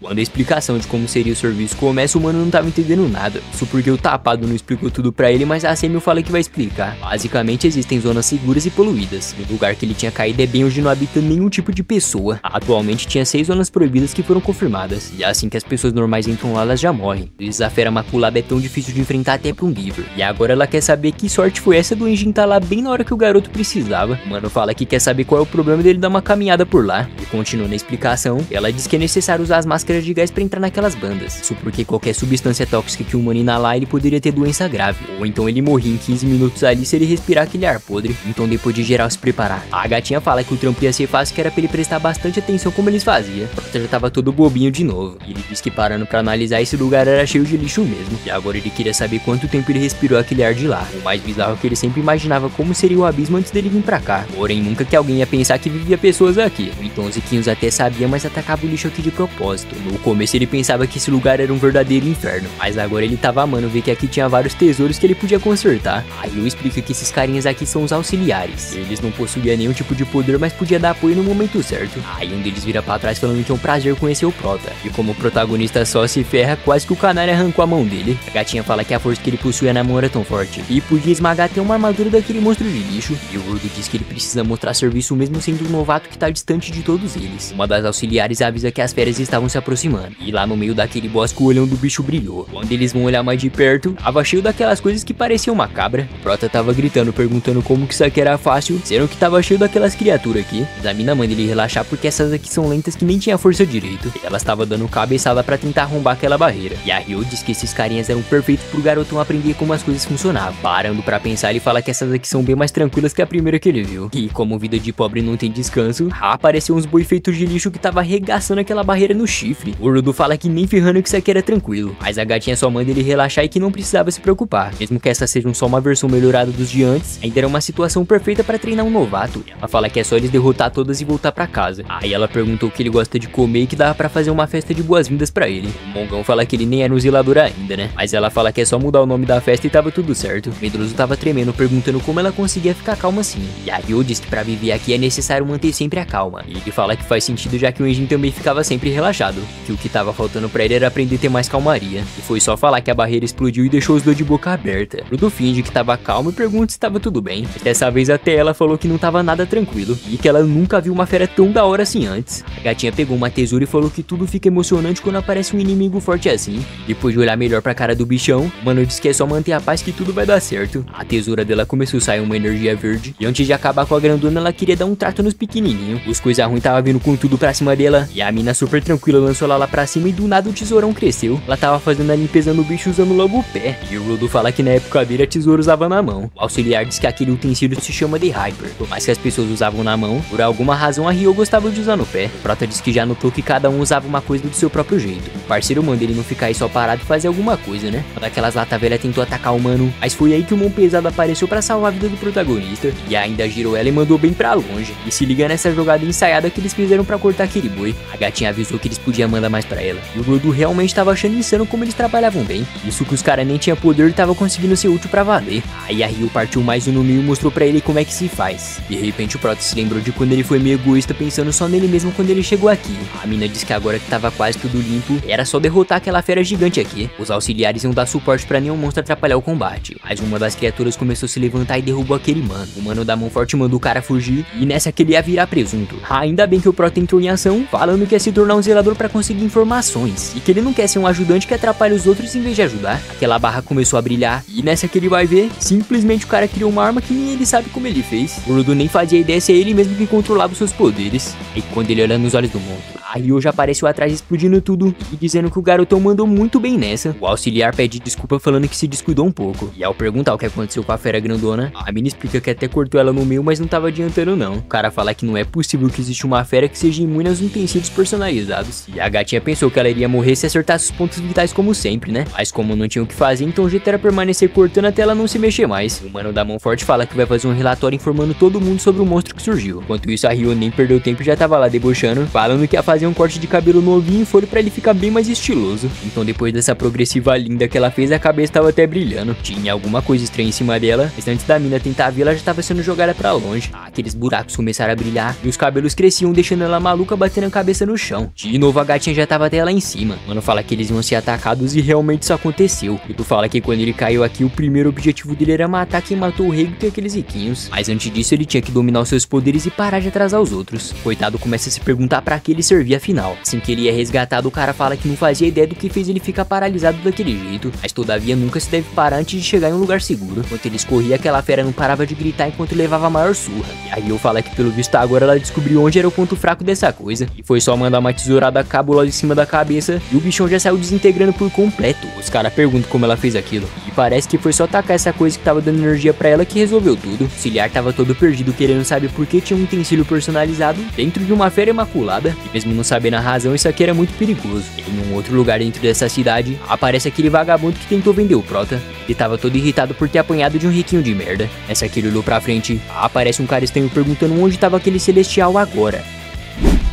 Quando a explicação de como seria o serviço começa, o mano não tava entendendo nada. Isso porque o tapado não explicou tudo pra ele, mas a Samuel fala que vai explicar. Basicamente, existem zonas seguras e poluídas. O lugar que ele tinha caído é bem onde não habita nenhum tipo de pessoa. Atualmente, tinha 6 zonas proibidas que foram confirmadas. E assim que as pessoas normais entram lá, elas já morrem. E a fera maculada é tão difícil de enfrentar até pra um Giver. E agora ela quer saber que sorte foi essa do Enjin tá lá bem na hora que o garoto precisava. O mano fala que quer saber qual é o problema dele dar uma caminhada por lá. E continuando a explicação, ela diz que é necessário usar as máscaras de gás pra entrar naquelas bandas. Isso porque qualquer substância tóxica que o humano inalar, ele poderia ter doença grave. Ou então ele morria em 15 minutos ali se ele respirar aquele ar podre. Então depois de geral se preparar, a gatinha fala que o trampo ia ser fácil, que era pra ele prestar bastante atenção como eles faziam. O Prota já tava todo bobinho de novo. E ele disse que parando pra analisar, esse lugar era cheio de lixo mesmo. E agora ele queria saber quanto tempo ele respirou aquele ar de lá. O mais bizarro é que ele sempre imaginava como seria o abismo antes dele vir pra cá. Porém nunca que alguém ia pensar que vivia pessoas aqui. Então os Ziquinhos até sabia, mas atacava o lixo aqui de propósito. No começo ele pensava que esse lugar era um verdadeiro inferno, mas agora ele tava amando ver que aqui tinha vários tesouros que ele podia consertar. Aí eu explico que esses carinhas aqui são os auxiliares. Eles não possuíam nenhum tipo de poder, mas podia dar apoio no momento certo. Aí um deles vira pra trás falando que é um prazer conhecer o Prota. E como o protagonista só se ferra, quase que o canário arrancou a mão dele. A gatinha fala que a força que ele possuía na mão era tão forte e podia esmagar até uma armadura daquele monstro de lixo. E o Rudo diz que ele precisa mostrar serviço mesmo sendo um novato que tá distante de todos eles. Uma das auxiliares avisa que as feras estavam se aproximando aproximando. E lá no meio daquele bosque o olhão do bicho brilhou. Quando eles vão olhar mais de perto, tava cheio daquelas coisas que pareciam uma cabra. O Prota tava gritando, perguntando como que isso aqui era fácil, sendo que tava cheio daquelas criaturas aqui. Mas a mina manda ele relaxar porque essas aqui são lentas que nem tinha força direito. E elas tava dando cabeçada pra tentar arrombar aquela barreira. E a Ryo diz que esses carinhas eram perfeitos pro garotão aprender como as coisas funcionavam. Parando pra pensar, ele fala que essas aqui são bem mais tranquilas que a primeira que ele viu. E como vida de pobre não tem descanso, apareceu uns boi feitos de lixo que tava arregaçando aquela barreira no chifre. O Rudo fala que nem ferrando que isso aqui era tranquilo, mas a gatinha só manda ele relaxar e que não precisava se preocupar. Mesmo que essas sejam só uma versão melhorada dos de antes, ainda era uma situação perfeita pra treinar um novato. Ela fala que é só eles derrotar todas e voltar pra casa. Aí ela perguntou o que ele gosta de comer e que dava pra fazer uma festa de boas-vindas pra ele. O Mongão fala que ele nem era um zelador ainda, né? Mas ela fala que é só mudar o nome da festa e tava tudo certo. O medroso tava tremendo, perguntando como ela conseguia ficar calma assim. E a Ryo diz que pra viver aqui é necessário manter sempre a calma. E ele fala que faz sentido já que o Enjin também ficava sempre relaxado. Que o que tava faltando pra ele era aprender a ter mais calmaria. E foi só falar que a barreira explodiu e deixou os dois de boca aberta. Rudo finge que tava calmo e pergunta se tava tudo bem. Mas dessa vez até ela falou que não tava nada tranquilo. E que ela nunca viu uma fera tão da hora assim antes. A gatinha pegou uma tesoura e falou que tudo fica emocionante quando aparece um inimigo forte assim. Depois de olhar melhor pra cara do bichão, o mano disse que é só manter a paz que tudo vai dar certo. A tesoura dela começou a sair uma energia verde. E antes de acabar com a grandona, ela queria dar um trato nos pequenininhos. Os coisa ruim tava vindo com tudo pra cima dela. E a mina super tranquila lançou ela lá pra cima e do nada o tesourão cresceu. Ela tava fazendo a limpeza no bicho usando logo o pé. E o Rudo fala que na época dele a tesoura usava na mão. O auxiliar diz que aquele utensílio se chama de Hyper. Por mais que as pessoas usavam na mão, por alguma razão a Ryo gostava de usar no pé. O Prota diz que já notou que cada um usava uma coisa do seu próprio jeito. O parceiro manda ele não ficar aí só parado e fazer alguma coisa, né? Uma daquelas lata velha tentou atacar o mano, mas foi aí que o mão pesado apareceu pra salvar a vida do protagonista. E ainda girou ela e mandou bem pra longe. E se liga nessa jogada ensaiada que eles fizeram pra cortar aquele boi. A gatinha avisou que eles podiam mandar mais pra ela. E o Rudo realmente tava achando insano como eles trabalhavam bem. Isso que os caras nem tinham poder e tava conseguindo ser útil pra valer. Aí a Ryo partiu mais um no meio e mostrou pra ele como é que se faz. De repente o Prota se lembrou de quando ele foi meio egoísta pensando só nele mesmo quando ele chegou aqui. A mina disse que agora que tava quase tudo limpo, era só derrotar aquela fera gigante aqui. Os auxiliares iam dar suporte pra nenhum monstro atrapalhar o combate. Mas uma das criaturas começou a se levantar e derrubou aquele mano. O mano da mão forte mandou o cara fugir e nessa que ele ia virar presunto. Ainda bem que o Prota entrou em ação, falando que ia se tornar um zelador pra conseguir informações. E que ele não quer ser um ajudante que atrapalha os outros em vez de ajudar. Aquela barra começou a brilhar e nessa que ele vai ver, simplesmente o cara criou uma arma que nem ele sabe como ele fez. O Rudo nem fazia ideia se é ele mesmo que controlava os seus poderes. E quando ele olha nos olhos do monstro, a Ryo já apareceu atrás explodindo tudo e dizendo que o garotão mandou muito bem nessa. O auxiliar pede desculpa falando que se descuidou um pouco. E ao perguntar o que aconteceu com a fera grandona, a mina explica que até cortou ela no meio, mas não tava adiantando não. O cara fala que não é possível que existe uma fera que seja imune aos utensílios personalizados. E a gatinha pensou que ela iria morrer se acertasse os pontos vitais como sempre, né? Mas como não tinha o que fazer, então o jeito era permanecer cortando até ela não se mexer mais. O mano da mão forte fala que vai fazer um relatório informando todo mundo sobre o monstro que surgiu. Enquanto isso a Ryo nem perdeu tempo e já tava lá debochando, falando que ia fazer um corte de cabelo novinho e folha pra ele ficar bem mais estiloso. Então depois dessa progressiva linda que ela fez, a cabeça tava até brilhando. Tinha alguma coisa estranha em cima dela, mas antes da mina tentar ver, ela já tava sendo jogada pra longe. Aqueles buracos começaram a brilhar e os cabelos cresciam, deixando ela maluca batendo a cabeça no chão. De novo a gatinha já tava até lá em cima. Mano fala que eles iam ser atacados e realmente isso aconteceu. E tu fala que quando ele caiu aqui, o primeiro objetivo dele era matar quem matou o rei e aqueles riquinhos. Mas antes disso ele tinha que dominar os seus poderes e parar de atrasar os outros. Coitado começa a se perguntar pra que ele servia afinal. Assim que ele é resgatado, o cara fala que não fazia ideia do que fez ele ficar paralisado daquele jeito, mas todavia nunca se deve parar antes de chegar em um lugar seguro. Enquanto eles corriam, aquela fera não parava de gritar enquanto levava a maior surra. E aí eu falo que pelo visto agora ela descobriu onde era o ponto fraco dessa coisa, e foi só mandar uma tesourada cabulosa em cima da cabeça e o bichão já saiu desintegrando por completo. Os caras perguntam como ela fez aquilo, e parece que foi só tacar essa coisa que tava dando energia pra ela que resolveu tudo. O auxiliar tava todo perdido querendo saber por que tinha um utensílio personalizado dentro de uma fera imaculada, e mesmo não sabendo a razão, isso aqui era muito perigoso. Em um outro lugar dentro dessa cidade, aparece aquele vagabundo que tentou vender o Prota. Ele tava todo irritado por ter apanhado de um riquinho de merda. Nessa que ele olhou pra frente, aparece um cara estranho perguntando onde tava aquele celestial agora.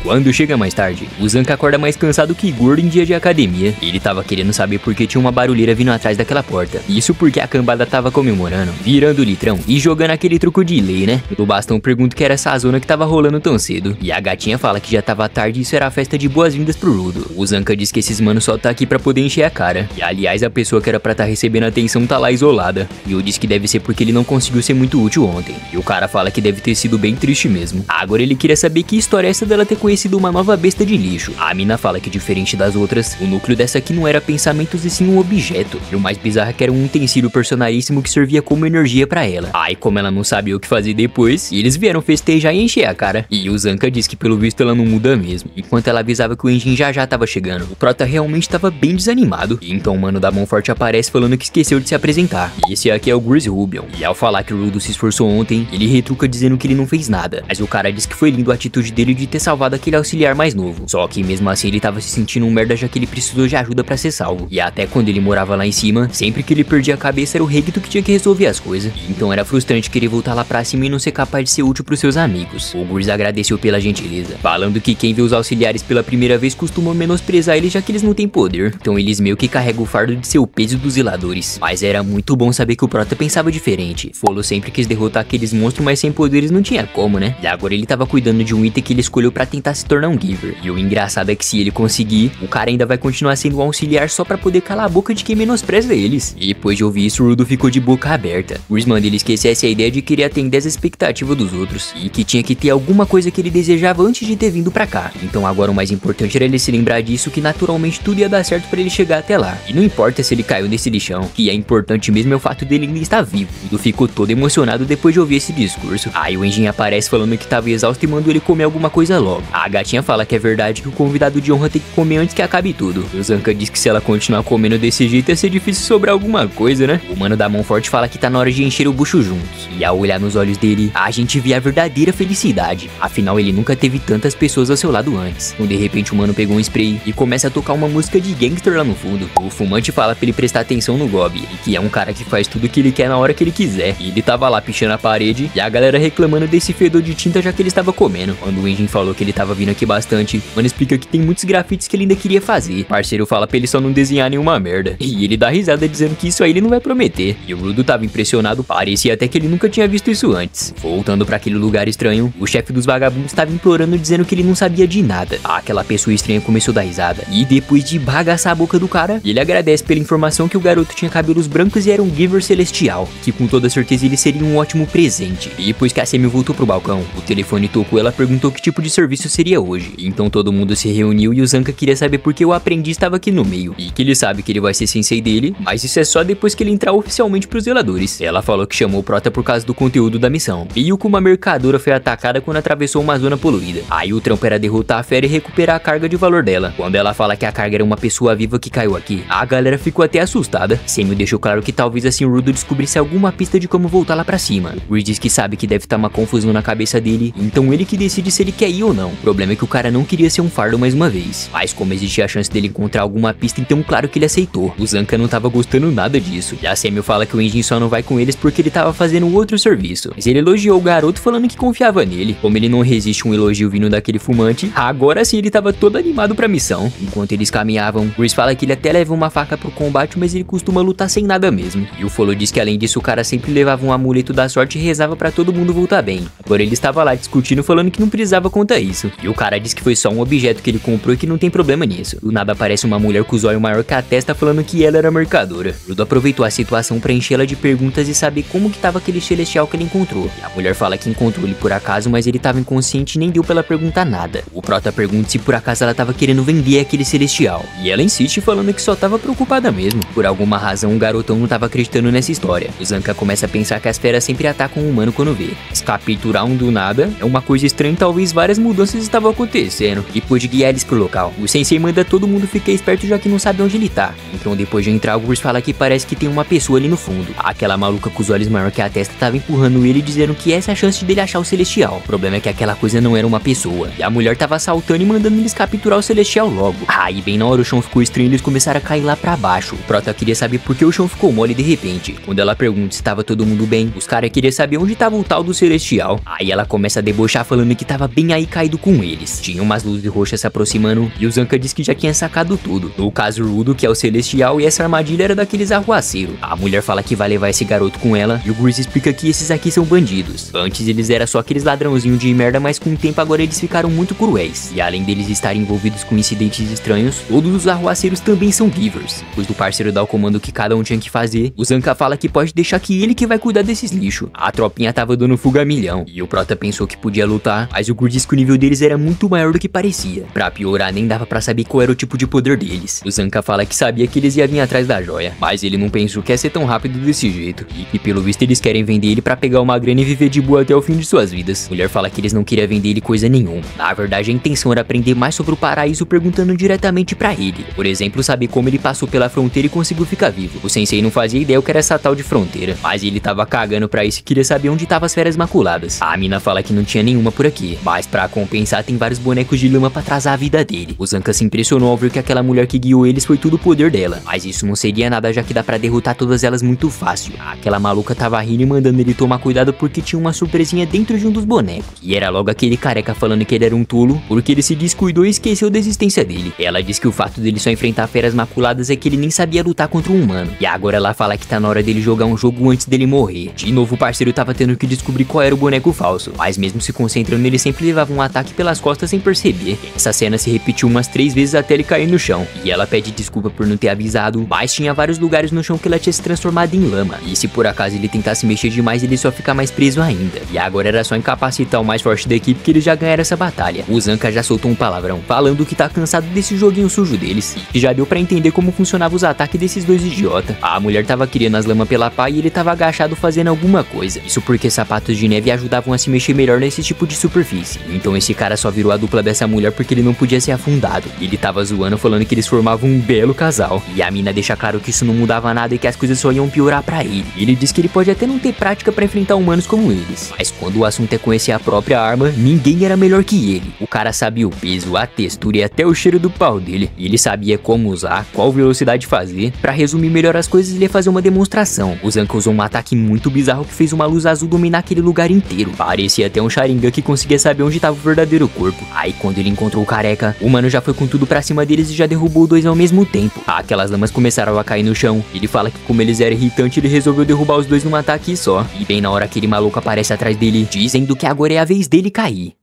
Quando chega mais tarde, o Zanka acorda mais cansado que gordo em dia de academia. Ele tava querendo saber por que tinha uma barulheira vindo atrás daquela porta. Isso porque a cambada tava comemorando, virando o litrão e jogando aquele truco de lei, né? O bastão pergunta que era essa zona que tava rolando tão cedo. E a gatinha fala que já tava tarde e isso era a festa de boas-vindas pro Rudo. O Zanka diz que esses manos só tá aqui pra poder encher a cara. E aliás, a pessoa que era pra tá recebendo atenção tá lá isolada. E eu disse que deve ser porque ele não conseguiu ser muito útil ontem. E o cara fala que deve ter sido bem triste mesmo. Agora ele queria saber que história é essa dela ter conhecido uma nova besta de lixo. A mina fala que diferente das outras, o núcleo dessa aqui não era pensamentos e sim um objeto. E o mais bizarro é que era um utensílio personalíssimo que servia como energia pra ela. Aí como ela não sabia o que fazer depois, eles vieram festejar e encher a cara. E o Zanka diz que pelo visto ela não muda mesmo. Enquanto ela avisava que o Enjin já tava chegando, o Prota realmente tava bem desanimado. E então o mano da mão forte aparece falando que esqueceu de se apresentar. E esse aqui é o Grease Rubion. E ao falar que o Rudo se esforçou ontem, ele retruca dizendo que ele não fez nada. Mas o cara diz que foi lindo a atitude dele de ter salvado aquele auxiliar mais novo. Só que mesmo assim ele tava se sentindo um merda, já que ele precisou de ajuda pra ser salvo. E até quando ele morava lá em cima, sempre que ele perdia a cabeça era o Regito que tinha que resolver as coisas. E então era frustrante querer voltar lá pra cima e não ser capaz de ser útil pros seus amigos. O Grease agradeceu pela gentileza, falando que quem vê os auxiliares pela primeira vez costuma menosprezar eles, já que eles não têm poder. Então eles meio que carregam o fardo de ser o peso dos zeladores. Mas era muito bom saber que o Prota pensava diferente. Folo sempre quis derrotar aqueles monstros, mas sem poderes não tinha como, né? E agora ele tava cuidando de um item que ele escolheu pra tentar se tornar um Giver. E o engraçado é que se ele conseguir, o cara ainda vai continuar sendo um auxiliar só pra poder calar a boca de quem menospreza eles. E depois de ouvir isso, o Rudo ficou de boca aberta. O Grease manda ele esquecesse a ideia de querer atender as expectativas dos outros, e que tinha que ter alguma coisa que ele desejava antes de ter vindo pra cá. Então agora o mais importante era ele se lembrar disso, que naturalmente tudo ia dar certo pra ele chegar até lá. E não importa se ele caiu nesse lixão, que é importante mesmo é o fato dele ainda estar vivo. O Rudo ficou todo emocionado depois de ouvir esse discurso. Aí o Enjin aparece falando que tava exausto e mandou ele comer alguma coisa logo. A gatinha fala que é verdade, que o convidado de honra tem que comer antes que acabe tudo. O Zanka diz que se ela continuar comendo desse jeito ia ser difícil sobrar alguma coisa, né? O mano da mão forte fala que tá na hora de encher o bucho juntos. E ao olhar nos olhos dele, a gente vê a verdadeira felicidade. Afinal, ele nunca teve tantas pessoas ao seu lado antes. Então, de repente, o mano pegou um spray e começa a tocar uma música de gangster lá no fundo. O fumante fala pra ele prestar atenção no Gob, e que é um cara que faz tudo que ele quer na hora que ele quiser. E ele tava lá pichando a parede, e a galera reclamando desse fedor de tinta já que ele estava comendo. Quando o Enjin falou que ele tava vindo aqui bastante, o mano explica que tem muitos grafites que ele ainda queria fazer. O parceiro fala pra ele só não desenhar nenhuma merda. E ele dá risada dizendo que isso aí ele não vai prometer. E o Rudo tava impressionado, parecia até que ele nunca tinha visto isso antes. Voltando pra aquele lugar estranho, o chefe dos vagabundos tava implorando dizendo que ele não sabia de nada. Aquela pessoa estranha começou a dar risada. E depois de bagaçar a boca do cara, ele agradece pela informação que o garoto tinha cabelos brancos e era um Giver celestial, que com toda certeza ele seria um ótimo presente. E depois que a Semi voltou pro balcão, o telefone tocou, ela perguntou que tipo de serviço seria hoje. Então todo mundo se reuniu e o Zanka queria saber por que o aprendiz estava aqui no meio. E que ele sabe que ele vai ser sensei dele, mas isso é só depois que ele entrar oficialmente pros zeladores. Ela falou que chamou o Prota por causa do conteúdo da missão. Viu que uma mercadora foi atacada quando atravessou uma zona poluída. Aí o trampo era derrotar a fera e recuperar a carga de valor dela. Quando ela fala que a carga era uma pessoa viva que caiu aqui, a galera ficou até assustada. Semi deixou claro que talvez assim o Rudo descobrisse alguma pista de como voltar lá pra cima. O Grease diz que sabe que deve estar uma confusão na cabeça dele, então ele que decide se ele quer ir ou não. O problema é que o cara não queria ser um fardo mais uma vez. Mas como existia a chance dele encontrar alguma pista, então claro que ele aceitou. O Zanka não tava gostando nada disso. E a Semi fala que o Enjin só não vai com eles porque ele tava fazendo outro serviço. Mas ele elogiou o garoto falando que confiava nele. Como ele não resiste um elogio vindo daquele fumante, agora sim ele tava todo animado pra missão. Enquanto eles caminhavam, Grease fala que ele até leva uma faca pro combate, mas ele costuma lutar sem nada mesmo. E o Folo diz que além disso o cara sempre levava um amuleto da sorte e rezava pra todo mundo voltar bem. Agora ele estava lá discutindo falando que não precisava contar isso. E o cara diz que foi só um objeto que ele comprou e que não tem problema nisso. Do nada aparece uma mulher com os olhos maior que a testa falando que ela era mercadora. Rudo aproveitou a situação pra encher ela de perguntas e saber como que tava aquele celestial que ele encontrou. E a mulher fala que encontrou ele por acaso, mas ele tava inconsciente e nem deu pra ela perguntar nada. O Prota pergunta se por acaso ela tava querendo vender aquele celestial. E ela insiste falando que só tava preocupada mesmo. Por alguma razão o garotão não tava acreditando nessa história. O Zanka começa a pensar que as feras sempre atacam o humano quando vê. Mas capturar um do nada é uma coisa estranha e talvez várias mudanças estavam acontecendo. Depois de guiar eles pro local, o sensei manda todo mundo ficar esperto já que não sabe onde ele tá. Então depois de entrar, o Grease fala que parece que tem uma pessoa ali no fundo. Aquela maluca com os olhos maior que a testa tava empurrando ele dizendo que essa é a chance dele achar o celestial. O problema é que aquela coisa não era uma pessoa. E a mulher tava assaltando e mandando eles capturar o celestial logo. Aí bem na hora o chão ficou estranho e eles começaram a cair lá pra baixo. O Prota queria saber por que o chão ficou mole de repente. Quando ela pergunta se tava todo mundo bem, os caras queriam saber onde tava o tal do celestial. Aí ela começa a debochar falando que tava bem aí caído com eles. Tinha umas luzes roxas se aproximando e o Zanka disse que já tinha sacado tudo. No caso o Rudo, que é o celestial, e essa armadilha era daqueles arruaceiros. A mulher fala que vai levar esse garoto com ela e o Grease explica que esses aqui são bandidos. Antes eles eram só aqueles ladrãozinhos de merda, mas com o tempo agora eles ficaram muito cruéis. E além deles estarem envolvidos com incidentes estranhos, todos os arruaceiros também são Givers. Depois do parceiro dar o comando que cada um tinha que fazer, o Zanka fala que pode deixar que ele que vai cuidar desses lixos. A tropinha tava dando fuga milhão. E o Prota pensou que podia lutar, mas o Gur disse que o nível deles era muito maior do que parecia. Pra piorar, nem dava pra saber qual era o tipo de poder deles. O Zanka fala que sabia que eles iam vir atrás da joia, mas ele não pensou que ia ser tão rápido desse jeito. E pelo visto eles querem vender ele pra pegar uma grana e viver de boa até o fim de suas vidas. Mulher fala que eles não queriam vender ele coisa nenhuma. Na verdade, a intenção era aprender mais sobre o paraíso perguntando diretamente pra ele. Por exemplo, saber como ele passou pela fronteira e conseguiu ficar vivo. O sensei não fazia ideia o que era essa tal de fronteira, mas ele tava cagando pra isso e queria saber onde tava as feras maculadas. A mina fala que não tinha nenhuma por aqui, mas pra compensar tem vários bonecos de lama pra atrasar a vida dele. O Zanka se impressionou ao ver que aquela mulher que guiou eles foi tudo o poder dela, mas isso não seria nada já que dá pra derrotar todas elas muito fácil. Aquela maluca tava rindo e mandando ele tomar cuidado porque tinha uma surpresinha dentro de um dos bonecos. E era logo aquele careca falando que ele era um tolo porque ele se descuidou e esqueceu da existência dele. Ela diz que o fato dele só enfrentar feras maculadas é que ele nem sabia lutar contra um humano. E agora ela fala que tá na hora dele jogar um jogo antes dele morrer. De novo o parceiro tava tendo que descobrir qual era o boneco falso, mas mesmo se concentrando ele sempre levava um ataque pelas costas sem perceber. Essa cena se repetiu umas 3 vezes até ele cair no chão. E ela pede desculpa por não ter avisado, mas tinha vários lugares no chão que ela tinha se transformado em lama. E se por acaso ele tentasse mexer demais, ele só fica mais preso ainda. E agora era só incapacitar o mais forte da equipe que eles já ganharam essa batalha. O Zanka já soltou um palavrão, falando que tá cansado desse joguinho sujo deles, e que já deu pra entender como funcionava os ataques desses dois idiotas. A mulher tava criando as lamas pela pá e ele tava agachado fazendo alguma coisa. Isso porque sapatos de neve ajudavam a se mexer melhor nesse tipo de superfície. Então esse cara só virou a dupla dessa mulher porque ele não podia ser afundado. Ele tava zoando, falando que eles formavam um belo casal. E a mina deixa claro que isso não mudava nada e que as coisas só iam piorar pra ele. Ele diz que ele pode até não ter prática pra enfrentar humanos como eles, mas quando o assunto é conhecer a própria arma, ninguém era melhor que ele. O cara sabia o peso, a textura e até o cheiro do pau dele. E ele sabia como usar, qual velocidade fazer. Pra resumir melhor as coisas, ele ia fazer uma demonstração. O Zanka usou um ataque muito bizarro que fez uma luz azul dominar aquele lugar inteiro. Parecia até um Sharingan que conseguia saber onde tava o verdadeiro corpo. Aí quando ele encontrou o careca, o mano já foi com tudo pra cima deles e já derrubou dois ao mesmo tempo. Aquelas lamas começaram a cair no chão. Ele fala que como eles eram irritantes, ele resolveu derrubar os dois num ataque só. E bem na hora aquele maluco aparece atrás dele, dizendo que agora é a vez dele cair.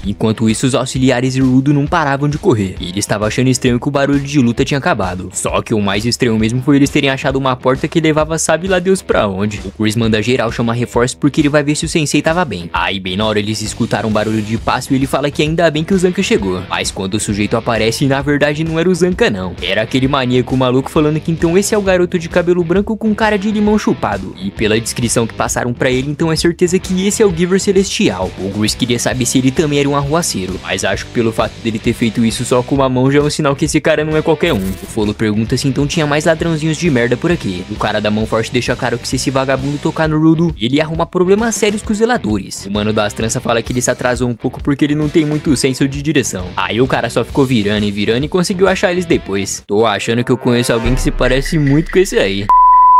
Enquanto isso, os auxiliares e o Rudo não paravam de correr. E ele estava achando estranho que o barulho de luta tinha acabado. Só que o mais estranho mesmo foi eles terem achado uma porta que levava sabe lá Deus pra onde. O Chris manda geral chamar reforço porque ele vai ver se o sensei tava bem. Aí bem na hora eles escutaram um barulho de passo e ele fala que ainda bem que o Zanka chegou. Mas quando o sujeito aparece, na verdade não era o Zanka não. Era aquele maníaco maluco falando que então esse é o garoto de cabelo branco com cara de limão chupado. E pela descrição que passaram pra ele, então é certeza que esse é o Giver Celestial. O Chris queria saber se ele também era um arruaceiro, mas acho que pelo fato dele ter feito isso só com uma mão já é um sinal que esse cara não é qualquer um. O Folo pergunta se então tinha mais ladrãozinhos de merda por aqui. O cara da mão forte deixa claro que se esse vagabundo tocar no Rudo, ele arruma problemas sérios com os zeladores. O mano das tranças fala que ele se atrasou um pouco porque ele não tem muito senso de direção. Aí o cara só ficou virando e conseguiu achar eles depois. Tô achando que eu conheço alguém que se parece muito com esse aí.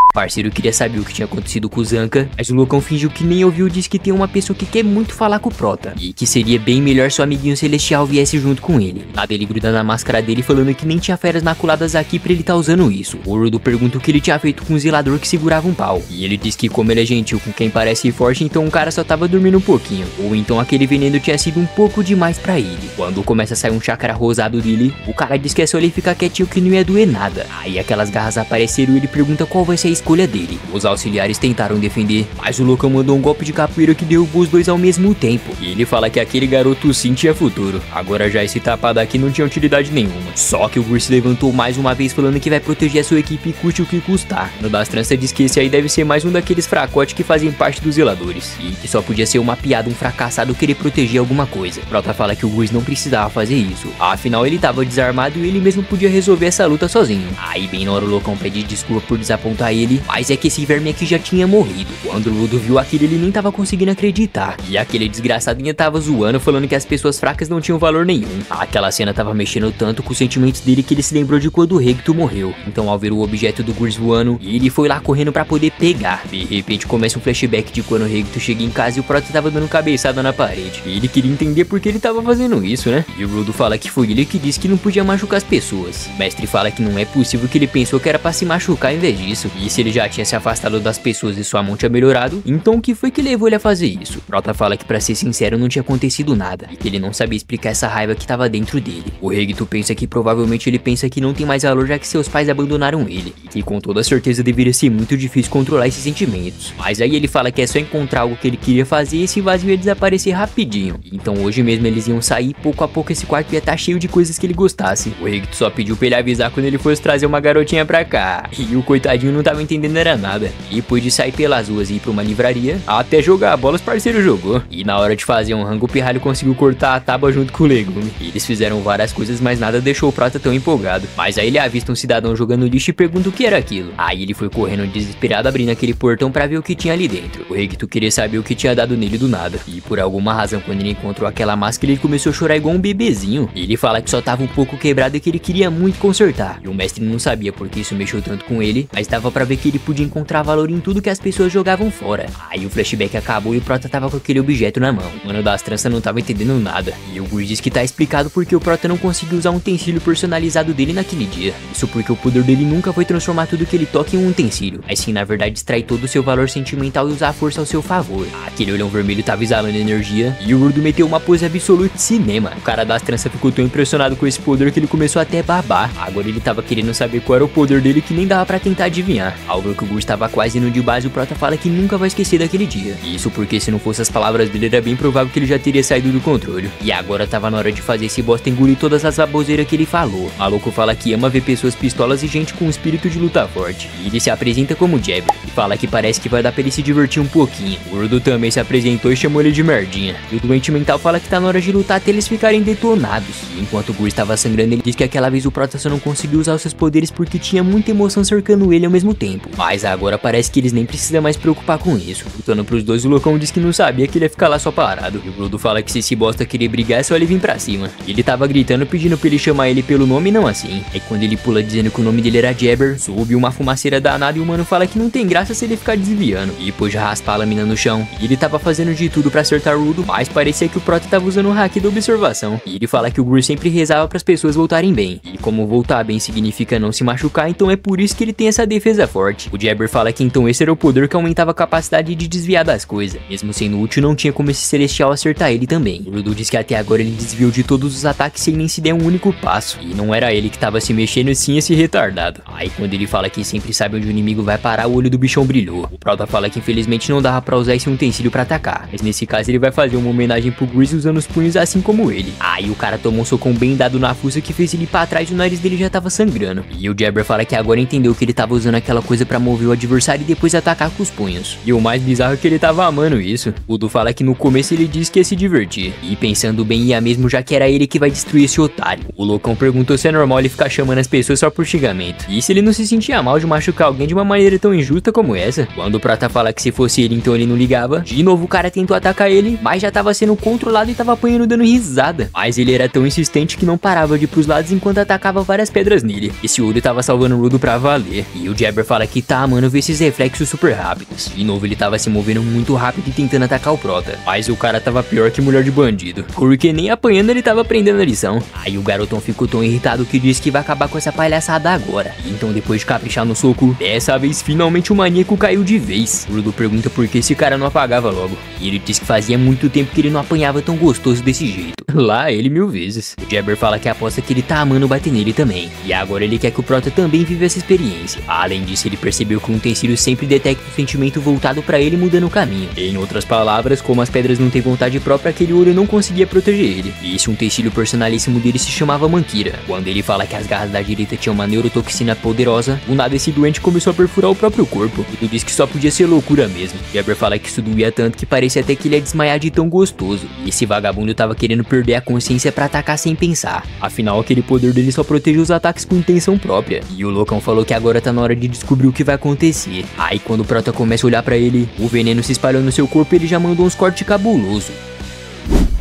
O parceiro queria saber o que tinha acontecido com o Zanka, mas o loucão fingiu que nem ouviu e disse que tem uma pessoa que quer muito falar com o Prota, e que seria bem melhor se o amiguinho celestial viesse junto com ele. Nada ele gruda na máscara dele falando que nem tinha feras maculadas aqui pra ele tá usando isso. O Rudo pergunta o que ele tinha feito com o zelador que segurava um pau, e ele diz que como ele é gentil com quem parece forte, então o cara só tava dormindo um pouquinho, ou então aquele veneno tinha sido um pouco demais pra ele. Quando começa a sair um chakra rosado dele, o cara diz que é só ele ficar quietinho que não ia doer nada. Aí aquelas garras apareceram e ele pergunta qual vai ser a escolha dele. Os auxiliares tentaram defender, mas o loucão mandou um golpe de capoeira que derrubou os dois ao mesmo tempo. E ele fala que aquele garoto sim tinha futuro. Agora já esse tapado aqui não tinha utilidade nenhuma. Só que o Gur se levantou mais uma vez falando que vai proteger a sua equipe custe o que custar. No das tranças diz que esse aí deve ser mais um daqueles fracotes que fazem parte dos zeladores, e que só podia ser uma piada, um fracassado querer proteger alguma coisa. Prota fala que o Gur não precisava fazer isso, afinal ele tava desarmado e ele mesmo podia resolver essa luta sozinho. Aí bem na hora o loucão pede desculpa por desapontar ele, mas é que esse verme aqui já tinha morrido. Quando o Rudo viu aquilo ele nem tava conseguindo acreditar, e aquele desgraçadinho tava zoando falando que as pessoas fracas não tinham valor nenhum. Aquela cena tava mexendo tanto com os sentimentos dele que ele se lembrou de quando o Regto morreu. Então ao ver o objeto do Gurs voando, ele foi lá correndo pra poder pegar. De repente começa um flashback de quando o Regto chega em casa e o Prota tava dando cabeçada na parede. E ele queria entender por que ele tava fazendo isso, né? E o Rudo fala que foi ele que disse que não podia machucar as pessoas. O mestre fala que não é possível, que ele pensou que era pra se machucar em vez disso. E se ele já tinha se afastado das pessoas e sua mão tinha melhorado, então o que foi que levou ele a fazer isso? Prota fala que pra ser sincero não tinha acontecido nada, e que ele não sabia explicar essa raiva que tava dentro dele. O Regito pensa que provavelmente ele pensa que não tem mais valor já que seus pais abandonaram ele, e que com toda certeza deveria ser muito difícil controlar esses sentimentos. Mas aí ele fala que é só encontrar algo que ele queria fazer e esse vazio ia desaparecer rapidinho. Então hoje mesmo eles iam sair, pouco a pouco esse quarto ia estar cheio de coisas que ele gostasse. O Regito só pediu pra ele avisar quando ele fosse trazer uma garotinha pra cá, e o coitadinho não tava entendendo era nada. E depois de sair pelas ruas e ir pra uma livraria, até jogar a bola os parceiros jogou. E na hora de fazer um rango, o pirralho conseguiu cortar a tábua junto com o legume. Eles fizeram várias coisas, mas nada deixou o Prota tão empolgado. Mas aí ele avista um cidadão jogando lixo e pergunta o que era aquilo. Aí ele foi correndo desesperado abrindo aquele portão pra ver o que tinha ali dentro. O Regito queria saber o que tinha dado nele do nada. E por alguma razão, quando ele encontrou aquela máscara, ele começou a chorar igual um bebezinho. E ele fala que só tava um pouco quebrado e que ele queria muito consertar. E o mestre não sabia porque isso mexeu tanto com ele, mas dava pra ver que ele podia encontrar valor em tudo que as pessoas jogavam fora. Aí o flashback acabou e o Prota tava com aquele objeto na mão. O mano das tranças não tava entendendo nada. E o Gris diz que tá explicado porque o Prota não conseguiu usar um utensílio personalizado dele naquele dia. Isso porque o poder dele nunca foi transformar tudo que ele toca em um utensílio, mas sim na verdade extrair todo o seu valor sentimental e usar a força ao seu favor. Aquele olhão vermelho tava exalando energia e o Urdo meteu uma pose absoluta de cinema. O cara das tranças ficou tão impressionado com esse poder que ele começou até a babar. Agora ele tava querendo saber qual era o poder dele que nem dava pra tentar adivinhar. Ao ver que o Gus tava quase indo de base, o Prota fala que nunca vai esquecer daquele dia. Isso porque se não fosse as palavras dele era bem provável que ele já teria saído do controle. E agora tava na hora de fazer esse bosta engolir todas as baboseiras que ele falou. O maluco fala que ama ver pessoas pistolas e gente com espírito de luta forte. E ele se apresenta como Jabber e fala que parece que vai dar pra ele se divertir um pouquinho. O Urdo também se apresentou e chamou ele de merdinha. E o doente mental fala que tá na hora de lutar até eles ficarem detonados. E enquanto o Gus estava sangrando, ele diz que aquela vez o Prota só não conseguiu usar os seus poderes porque tinha muita emoção cercando ele ao mesmo tempo. Mas agora parece que eles nem precisam mais se preocupar com isso. Lutando pros dois, o loucão diz que não sabia que ele ia ficar lá só parado. E o Brodo fala que se esse bosta querer brigar é só ele vir pra cima. E ele tava gritando pedindo pra ele chamar ele pelo nome e não assim. Aí quando ele pula dizendo que o nome dele era Jabber, sobe uma fumaceira danada e o mano fala que não tem graça se ele ficar desviando. E depois de raspar a lâmina no chão. E ele tava fazendo de tudo pra acertar o Rudo, mas parecia que o Prota tava usando o hack da observação. E ele fala que o Gru sempre rezava pras pessoas voltarem bem. E como voltar bem significa não se machucar, então é por isso que ele tem essa defesa forte. O Jabber fala que então esse era o poder que aumentava a capacidade de desviar das coisas. Mesmo sendo útil, não tinha como esse celestial acertar ele também. O Rudo diz que até agora ele desviou de todos os ataques sem nem se der um único passo. E não era ele que tava se mexendo, sim esse retardado. Aí quando ele fala que sempre sabe onde o inimigo vai parar, o olho do bichão brilhou. O Prota fala que infelizmente não dava pra usar esse utensílio pra atacar. Mas nesse caso ele vai fazer uma homenagem pro Gris usando os punhos assim como ele. Aí o cara tomou um socão bem dado na fuça que fez ele ir pra trás e o nariz dele já tava sangrando. E o Jabber fala que agora entendeu que ele tava usando aquela coisa pra mover o adversário e depois atacar com os punhos. E o mais bizarro é que ele tava amando isso. O Du fala que no começo ele disse que ia se divertir. E pensando bem ia mesmo, já que era ele que vai destruir esse otário. O loucão perguntou se é normal ele ficar chamando as pessoas só por xingamento. E se ele não se sentia mal de machucar alguém de uma maneira tão injusta como essa. Quando o Prata fala que se fosse ele então ele não ligava. De novo o cara tentou atacar ele, mas já tava sendo controlado e tava apanhando dando risada. Mas ele era tão insistente que não parava de ir pros lados enquanto atacava várias pedras nele. Esse olho tava salvando o Rudo pra valer. E o Jabber fala que tá amando ver esses reflexos super rápidos. De novo ele tava se movendo muito rápido e tentando atacar o Prota. Mas o cara tava pior que mulher de bandido. Porque nem apanhando ele tava aprendendo a lição. Aí o garotão ficou tão irritado que disse que vai acabar com essa palhaçada agora. E então depois de caprichar no soco, dessa vez finalmente o maníaco caiu de vez. O Rudo pergunta por que esse cara não apagava logo. E ele diz que fazia muito tempo que ele não apanhava tão gostoso desse jeito. Lá ele 1000 vezes. O Jabber fala que aposta que ele tá amando bater nele também. E agora ele quer que o Prota também viva essa experiência. Além disso, ele percebeu que o utensílio sempre detecta o sentimento voltado pra ele mudando o caminho. Em outras palavras, como as pedras não têm vontade própria, aquele olho não conseguia proteger ele. E esse utensílio personalíssimo dele se chamava Mankira. Quando ele fala que as garras da direita tinham uma neurotoxina poderosa, do nada esse doente começou a perfurar o próprio corpo. Ele diz que só podia ser loucura mesmo. Jabber fala que isso doía tanto que parecia até que ele ia desmaiar de tão gostoso. E esse vagabundo tava querendo perder a consciência pra atacar sem pensar. Afinal, aquele poder dele só protege os ataques com intenção própria. E o loucão falou que agora tá na hora de descobrir o que vai acontecer. Aí quando o Prota começa a olhar pra ele, o veneno se espalhou no seu corpo e ele já mandou uns cortes cabulosos.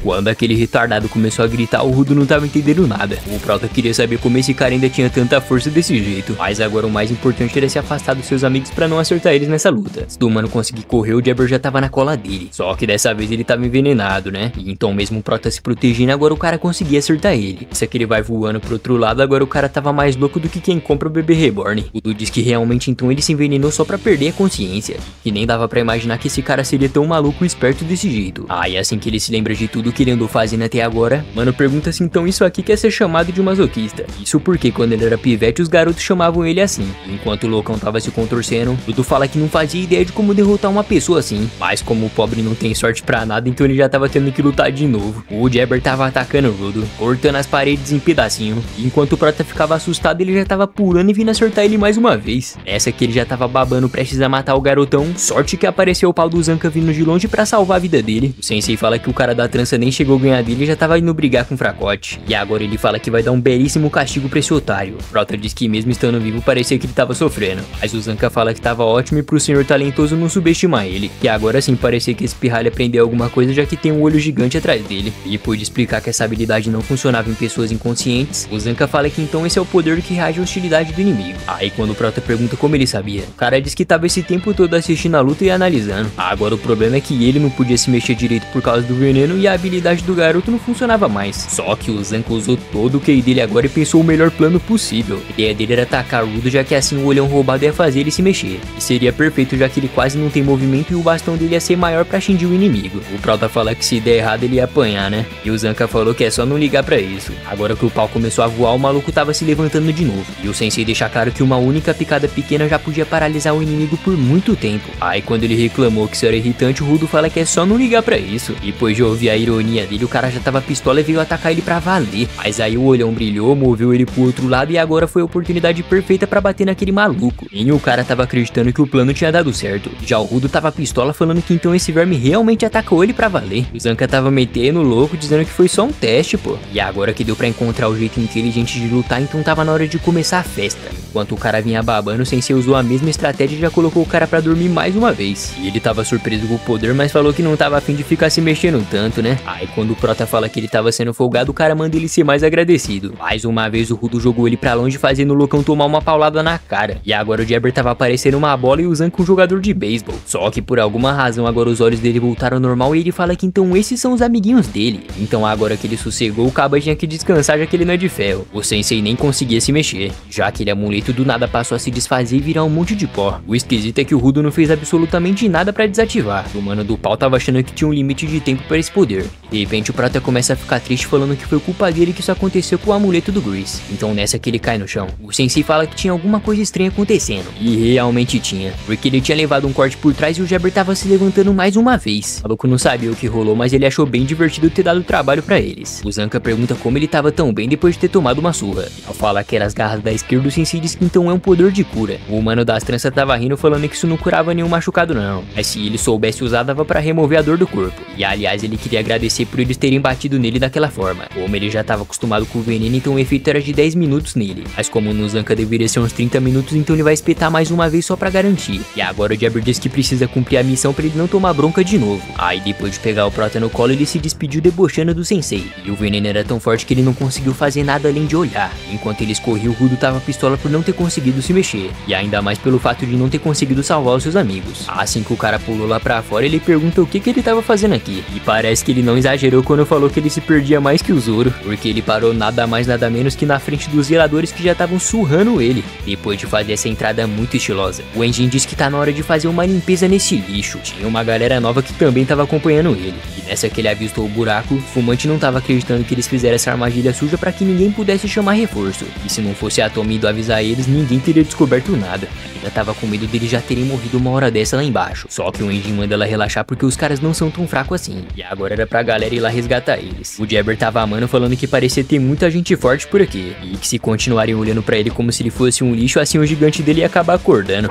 Quando aquele retardado começou a gritar, o Rudo não tava entendendo nada. O Prota queria saber como esse cara ainda tinha tanta força desse jeito. Mas agora o mais importante era se afastar dos seus amigos pra não acertar eles nessa luta. Se o mano conseguir correr, o Jabber já tava na cola dele. Só que dessa vez ele tava envenenado, né? E então mesmo o Prota se protegendo, agora o cara conseguia acertar ele. Isso aqui ele vai voando pro outro lado, agora o cara tava mais louco do que quem compra o bebê reborn. O Dudu diz que realmente então ele se envenenou só pra perder a consciência. E nem dava pra imaginar que esse cara seria tão maluco e esperto desse jeito. E assim que ele se lembra de tudo que ele andou fazendo até agora, mano pergunta se então isso aqui quer ser chamado de masoquista. Isso porque quando ele era pivete os garotos chamavam ele assim. Enquanto o loucão tava se contorcendo, Dudu fala que não fazia ideia de como derrotar uma pessoa assim. Mas como o pobre não tem sorte pra nada, então ele já tava tendo que lutar de novo. O Jabber tava atacando o Rudo, cortando as paredes em pedacinho. Enquanto o Prota ficava assustado, ele já tava pulando e vindo acertar ele mais uma vez. Essa que ele já tava babando prestes a matar o garotão. Sorte que apareceu o pau do Zanca vindo de longe pra salvar a vida dele. O sensei fala que o cara da trança nem chegou a ganhar dele e já tava indo brigar com o fracote. E agora ele fala que vai dar um belíssimo castigo pra esse otário. O Prota diz que mesmo estando vivo parecia que ele tava sofrendo. Mas o Zanca fala que tava ótimo e pro senhor talentoso não subestimar ele. Que agora sim parecia que esse pirralho aprendeu alguma coisa já que tem um olho gigante atrás dele. E depois de explicar que essa habilidade não funcionava em pessoas inconscientes, o Zanca fala que então esse é o poder que reage à hostilidade do inimigo. Aí quando o Prota pergunta como ele sabia, o cara diz que tava esse tempo todo assistindo a luta e analisando. Agora o problema é que ele não podia se mexer direito por causa do veneno e a habilidade do garoto não funcionava mais. Só que o Zanca usou todo o QI dele agora e pensou o melhor plano possível. A ideia dele era atacar o Rudo, já que assim o olhão roubado ia fazer ele se mexer. E seria perfeito já que ele quase não tem movimento e o bastão dele ia ser maior pra xingir o inimigo. O Prota fala que se der errado ele ia apanhar, né? E o Zanca falou que é só não ligar pra isso. Agora que o pau começou a voar, o maluco tava se levantando de novo. E o sensei deixa claro que uma única picada pequena já podia paralisar o inimigo por muito tempo. Aí quando ele reclamou que isso era irritante, o Rudo fala que é só não ligar pra isso. E depois de ouvir a ironia dele, o cara já tava pistola e veio atacar ele pra valer. Mas aí o olhão brilhou, moveu ele pro outro lado e agora foi a oportunidade perfeita pra bater naquele maluco. E o cara tava acreditando que o plano tinha dado certo. Já o Rudo tava pistola falando que então esse verme realmente atacou ele pra valer. O Zanca tava metendo louco, dizendo que foi só um teste, pô. E agora que deu pra encontrar o jeito inteligente de lutar, então tava na hora de começar a festa. Enquanto o cara vinha babando, o sensei usou a mesma estratégia e já colocou o cara pra dormir mais uma vez. E ele tava surpreso com o poder, mas falou que não tava afim de ficar se mexendo tanto, né? Aí quando o Prota fala que ele tava sendo folgado, o cara manda ele ser mais agradecido. Mais uma vez o Rudo jogou ele pra longe, fazendo o loucão tomar uma paulada na cara. E agora o Jabber tava aparecendo uma bola e o Zanca um jogador de beisebol. Só que por alguma razão agora os olhos dele voltaram ao normal e ele fala que então esses são os amiguinhos dele. Então agora que ele sossegou, o Caba tinha que descansar já que ele não é de ferro. O sensei nem conseguia se mexer, já que aquele amuleto do nada passou a se desfazer e virar um monte de pó. O esquisito é que o Rudo não fez absolutamente nada pra desativar. O mano do pau tava achando que tinha um limite de tempo pra esse poder. De repente o Prota começa a ficar triste falando que foi culpa dele que isso aconteceu com o amuleto do Grease. Então nessa que ele cai no chão, o sensei fala que tinha alguma coisa estranha acontecendo. E realmente tinha, porque ele tinha levado um corte por trás e o Jabber tava se levantando mais uma vez. O maluco não sabia o que rolou, mas ele achou bem divertido ter dado trabalho pra eles. O Zanca pergunta como ele tava tão bem depois de ter tomado uma surra. Ao falar que era as garras da esquerda, o sensei diz que então é um poder de cura. O humano das tranças tava rindo falando que isso não curava nenhum machucado não, mas se ele soubesse usar dava pra remover a dor do corpo. E aliás ele queria agradecer por eles terem batido nele daquela forma. Como ele já tava acostumado com o veneno, então o efeito era de 10 minutos nele. Mas como no Zanca deveria ser uns 30 minutos, então ele vai espetar mais uma vez só pra garantir. E agora o Jabber diz que precisa cumprir a missão pra ele não tomar bronca de novo. Aí depois de pegar o Prota no colo, ele se despediu debochando do sensei. E o veneno era tão forte que ele não conseguiu fazer nada além de olhar. Enquanto eles corriam, o Rudo tava pistola por não ter conseguido se mexer. E ainda mais pelo fato de não ter conseguido salvar os seus amigos. Assim que o cara pulou lá pra fora, ele pergunta o que ele tava fazendo aqui. E parece que ele não exagerou quando falou que ele se perdia mais que o Zoro, porque ele parou nada mais nada menos que na frente dos zeladores que já estavam surrando ele. Depois de fazer essa entrada muito estilosa, o Enjin diz que tá na hora de fazer uma limpeza nesse lixo. Tinha uma galera nova que também tava acompanhando ele. E nessa que ele avistou o buraco, o Fumante não tava acreditando que eles fizeram essa armadilha suja pra que ninguém pudesse chamar reforço. E se não fosse a Tomi indo avisar eles, ninguém teria descoberto nada. Ainda tava com medo deles já terem morrido uma hora dessa lá embaixo. Só que o Enjin manda ela relaxar porque os caras não são tão fracos assim. E agora era pra galera ir lá resgatar eles. O Jabber tava amando, falando que parecia ter muita gente forte por aqui. E que se continuarem olhando pra ele como se ele fosse um lixo, assim o gigante dele ia acabar acordando.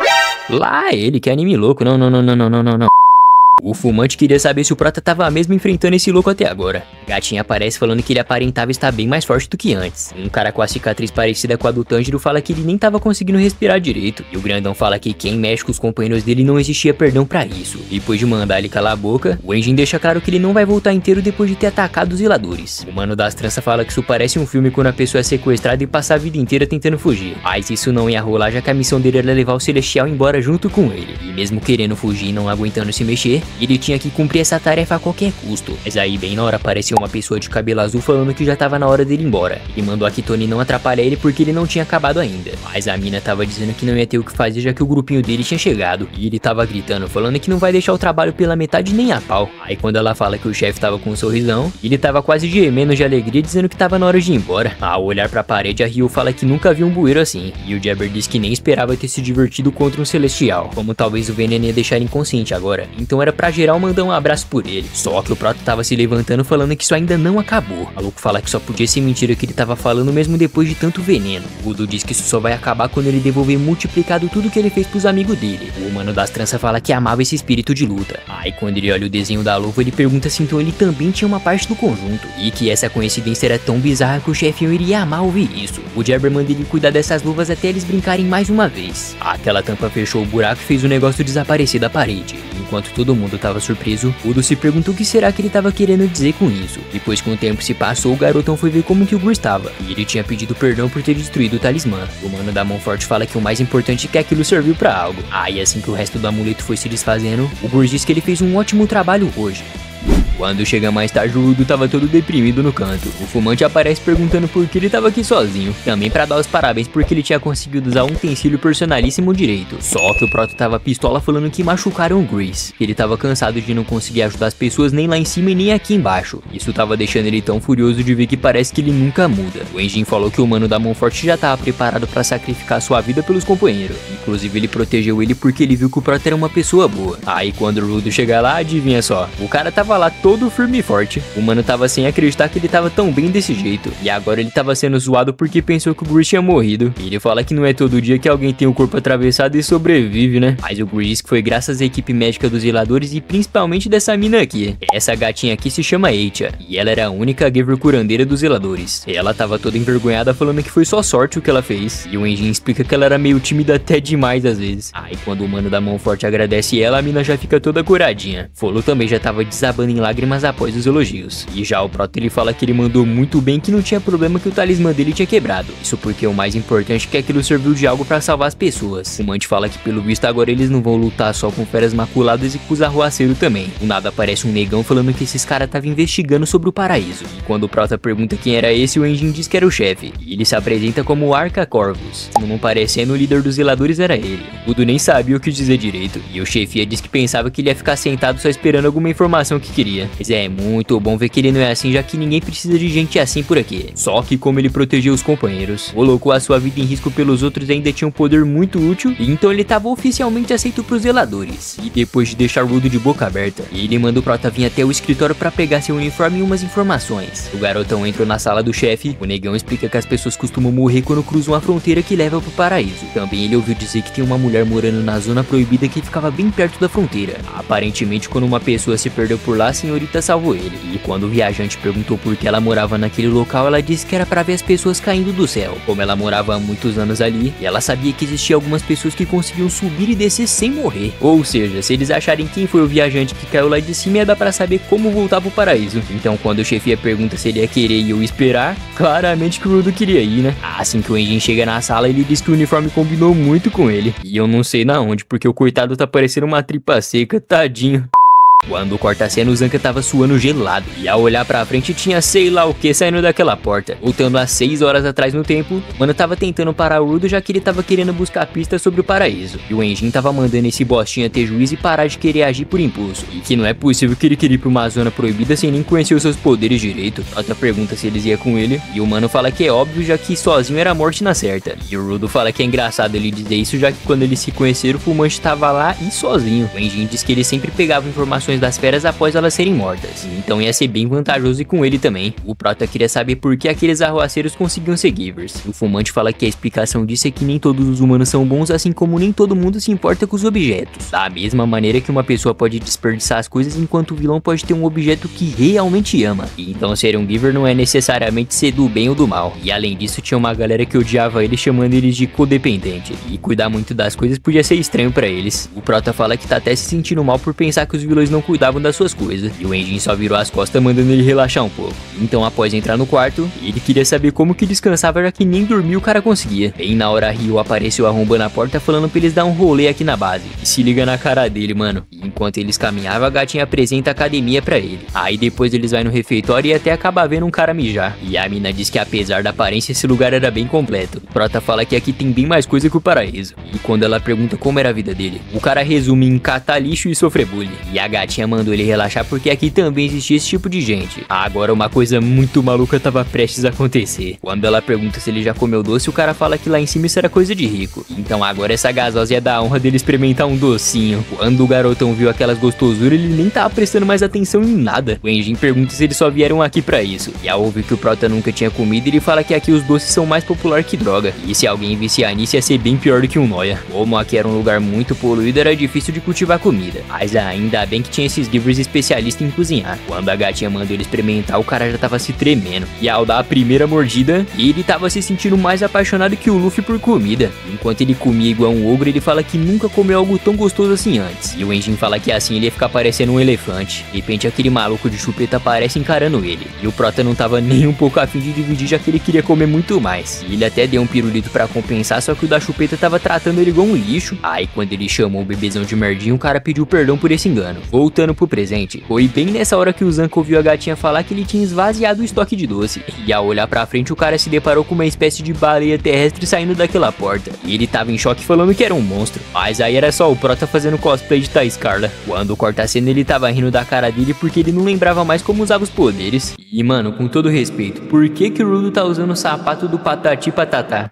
Lá ele, que anime louco, não. O fumante queria saber se o Prota tava mesmo enfrentando esse louco até agora. A gatinha aparece falando que ele aparentava estar bem mais forte do que antes. Um cara com a cicatriz parecida com a do Tanjiro fala que ele nem tava conseguindo respirar direito. E o grandão fala que quem mexe com os companheiros dele não existia perdão pra isso. Depois de mandar ele calar a boca, o Enjin deixa claro que ele não vai voltar inteiro depois de ter atacado os zeladores. O mano das tranças fala que isso parece um filme quando a pessoa é sequestrada e passa a vida inteira tentando fugir. Mas isso não ia rolar, já que a missão dele era levar o Celestial embora junto com ele. E mesmo querendo fugir e não aguentando se mexer, ele tinha que cumprir essa tarefa a qualquer custo. Mas aí bem na hora apareceu uma pessoa de cabelo azul falando que já tava na hora dele ir embora. Ele mandou a Kitone não atrapalhar ele porque ele não tinha acabado ainda. Mas a mina tava dizendo que não ia ter o que fazer já que o grupinho dele tinha chegado. E ele tava gritando, falando que não vai deixar o trabalho pela metade nem a pau. Aí quando ela fala que o chefe tava com um sorrisão, ele tava quase gemendo de alegria dizendo que tava na hora de ir embora. Ao olhar pra parede, a Ryu fala que nunca viu um bueiro assim. E o Jabber diz que nem esperava ter se divertido contra um Celestial. Como talvez o veneno ia deixar ele inconsciente agora. Então era pra geral mandar um abraço por ele. Só que o Prota tava se levantando falando que isso ainda não acabou. O maluco fala que só podia ser mentira que ele tava falando mesmo depois de tanto veneno. O Udo diz que isso só vai acabar quando ele devolver multiplicado tudo que ele fez pros amigos dele. O mano das tranças fala que amava esse espírito de luta. Aí quando ele olha o desenho da luva, ele pergunta se então ele também tinha uma parte do conjunto. E que essa coincidência era tão bizarra que o chefinho iria amar ouvir isso. O Jabber manda ele cuidar dessas luvas até eles brincarem mais uma vez. Aquela tampa fechou o buraco e fez o negócio desaparecer da parede. Enquanto todo mundo tava surpreso, Udo se perguntou o que será que ele tava querendo dizer com isso. Depois que o tempo se passou, o garotão foi ver como que o Gur estava. E ele tinha pedido perdão por ter destruído o talismã. O mano da mão forte fala que o mais importante é que aquilo serviu pra algo. Aí assim que o resto do amuleto foi se desfazendo, o Gur diz que ele fez um ótimo trabalho hoje. Quando chega mais tarde, o Udo tava todo deprimido no canto. O fumante aparece perguntando por que ele tava aqui sozinho. Também pra dar os parabéns porque ele tinha conseguido usar um utensílio personalíssimo direito. Só que o Proto tava pistola falando que machucaram o Grease. Ele tava cansado de não conseguir ajudar as pessoas nem lá em cima e nem aqui embaixo. Isso tava deixando ele tão furioso de ver que parece que ele nunca muda. O Enjin falou que o mano da mão forte já tava preparado pra sacrificar sua vida pelos companheiros. Inclusive ele protegeu ele porque ele viu que o Proto era uma pessoa boa. Aí quando o Rudo chegar lá, adivinha só, o cara tava lá todo firme e forte. O mano tava sem acreditar que ele tava tão bem desse jeito. E agora ele tava sendo zoado porque pensou que o Grease tinha morrido. E ele fala que não é todo dia que alguém tem o corpo atravessado e sobrevive, né? Mas o Grease que foi graças à equipe médica dos zeladores e principalmente dessa mina aqui. Essa gatinha aqui se chama Eicha. E ela era a única Giver curandeira dos zeladores. Ela tava toda envergonhada falando que foi só sorte o que ela fez. E o Enjin explica que ela era meio tímida até demais às vezes. Aí quando o mano da mão forte agradece ela, a mina já fica toda curadinha. Folo também já tava desabando em lágrimas após os elogios. E já o Proto ele fala que ele mandou muito bem, que não tinha problema que o talismã dele tinha quebrado. Isso porque o mais importante é que aquilo serviu de algo pra salvar as pessoas. O Mante fala que pelo visto agora eles não vão lutar só com feras maculadas e com os arruaceiros também. Do nada aparece um negão falando que esses caras estavam investigando sobre o paraíso. E quando o Prota pergunta quem era esse, o Enjin diz que era o chefe. E ele se apresenta como Arca Corvus. Não parecendo, o líder dos zeladores era ele. O Udo nem sabia o que dizer direito. E o chefia disse que pensava que ele ia ficar sentado só esperando alguma informação que queria. Mas é muito bom ver que ele não é assim, já que ninguém precisa de gente assim por aqui. Só que como ele protegeu os companheiros, colocou a sua vida em risco pelos outros e ainda tinha um poder muito útil, e então ele estava oficialmente aceito pros zeladores. E depois de deixar o Rudo de boca aberta, ele manda o Prota vir até o escritório pra pegar seu uniforme e umas informações. O garotão entrou na sala do chefe, o negão explica que as pessoas costumam morrer quando cruzam a fronteira que leva pro paraíso. Também ele ouviu dizer que tem uma mulher morando na zona proibida que ficava bem perto da fronteira. Aparentemente quando uma pessoa se perdeu por lá, a senhorita salvou ele. E quando o viajante perguntou por que ela morava naquele local, ela disse que era para ver as pessoas caindo do céu. Como ela morava há muitos anos ali, e ela sabia que existia algumas pessoas que conseguiam subir e descer sem morrer. Ou seja, se eles acharem quem foi o viajante que caiu lá de cima, ia dar pra saber como voltar pro paraíso. Então quando o chefia pergunta se ele ia querer ir ou esperar, claramente que o Rudo queria ir, né? Assim que o Enjin chega na sala, ele diz que o uniforme combinou muito com ele. E eu não sei na onde, porque o coitado tá parecendo uma tripa seca, tadinho. Quando corta a cena, o Zanka tava suando gelado, e ao olhar pra frente tinha sei lá o que saindo daquela porta. Voltando a 6 horas atrás no tempo, o mano tava tentando parar o Rudo, já que ele tava querendo buscar pistas sobre o paraíso. E o Enjin tava mandando esse bostinha ter juízo e parar de querer agir por impulso. E que não é possível que ele queria ir pra uma zona proibida sem nem conhecer os seus poderes direito. Outra pergunta se eles iam com ele, e o mano fala que é óbvio, já que sozinho era a morte na certa. E o Rudo fala que é engraçado ele dizer isso, já que quando eles se conheceram, o fumante tava lá e sozinho. O Enjin diz que ele sempre pegava informações informações das feras após elas serem mortas. Então ia ser bem vantajoso ir com ele também. O Prota queria saber por que aqueles arruaceiros conseguiam ser Givers. O Fumante fala que a explicação disso é que nem todos os humanos são bons, assim como nem todo mundo se importa com os objetos. Da mesma maneira que uma pessoa pode desperdiçar as coisas, enquanto o vilão pode ter um objeto que realmente ama. E então ser um Giver não é necessariamente ser do bem ou do mal. E além disso tinha uma galera que odiava ele, chamando eles de codependente. E cuidar muito das coisas podia ser estranho pra eles. O Prota fala que tá até se sentindo mal por pensar que os vilões não cuidavam das suas coisas. E o Enjin só virou as costas mandando ele relaxar um pouco. Então após entrar no quarto, ele queria saber como que descansava, já que nem dormir o cara conseguia. Bem na hora Ryo apareceu arrombando a porta falando pra eles dar um rolê aqui na base. E se liga na cara dele, mano. E enquanto eles caminhavam, a gatinha apresenta a academia pra ele. Aí depois eles vai no refeitório e até acaba vendo um cara mijar. E a mina diz que apesar da aparência, esse lugar era bem completo. O Prota fala que aqui tem bem mais coisa que o paraíso. E quando ela pergunta como era a vida dele, o cara resume em catar lixo e sofrer bullying. E a gatinha mandou ele relaxar porque aqui também existia esse tipo de gente. Agora uma coisa muito maluca tava prestes a acontecer. Quando ela pergunta se ele já comeu doce, o cara fala que lá em cima isso era coisa de rico. Então agora essa gasosa ia dar a honra dele experimentar um docinho. Quando o garotão viu aquelas gostosuras, ele nem tava prestando mais atenção em nada. O Enjin pergunta se eles só vieram aqui pra isso. E ao ouvir que o Prota nunca tinha comido, ele fala que aqui os doces são mais popular que droga. E se alguém viciar nisso ia ser bem pior do que um noia. Como aqui era um lugar muito poluído, era difícil de cultivar comida. Mas ainda bem que tinha esses Givers especialistas em cozinhar. Quando a gatinha mandou ele experimentar, o cara já tava se tremendo. E ao dar a primeira mordida, ele tava se sentindo mais apaixonado que o Luffy por comida. Enquanto ele comia igual um ogro, ele fala que nunca comeu algo tão gostoso assim antes. E o Enjin fala que assim ele ia ficar parecendo um elefante. De repente aquele maluco de chupeta aparece encarando ele. E o Prota não tava nem um pouco afim de dividir, já que ele queria comer muito mais. E ele até deu um pirulito pra compensar, só que o da chupeta tava tratando ele igual um lixo. Aí quando ele chamou o bebezão de merdinho, o cara pediu perdão por esse engano. Voltando pro presente, foi bem nessa hora que o Zanka ouviu a gatinha falar que ele tinha esvaziado o estoque de doce. E ao olhar pra frente, o cara se deparou com uma espécie de baleia terrestre saindo daquela porta. E ele tava em choque falando que era um monstro. Mas aí era só o Prota fazendo cosplay de Thais Carla. Quando corta a cena, ele tava rindo da cara dele porque ele não lembrava mais como usava os poderes. E mano, com todo respeito, por que que o Rudo tá usando o sapato do Patati Patatá?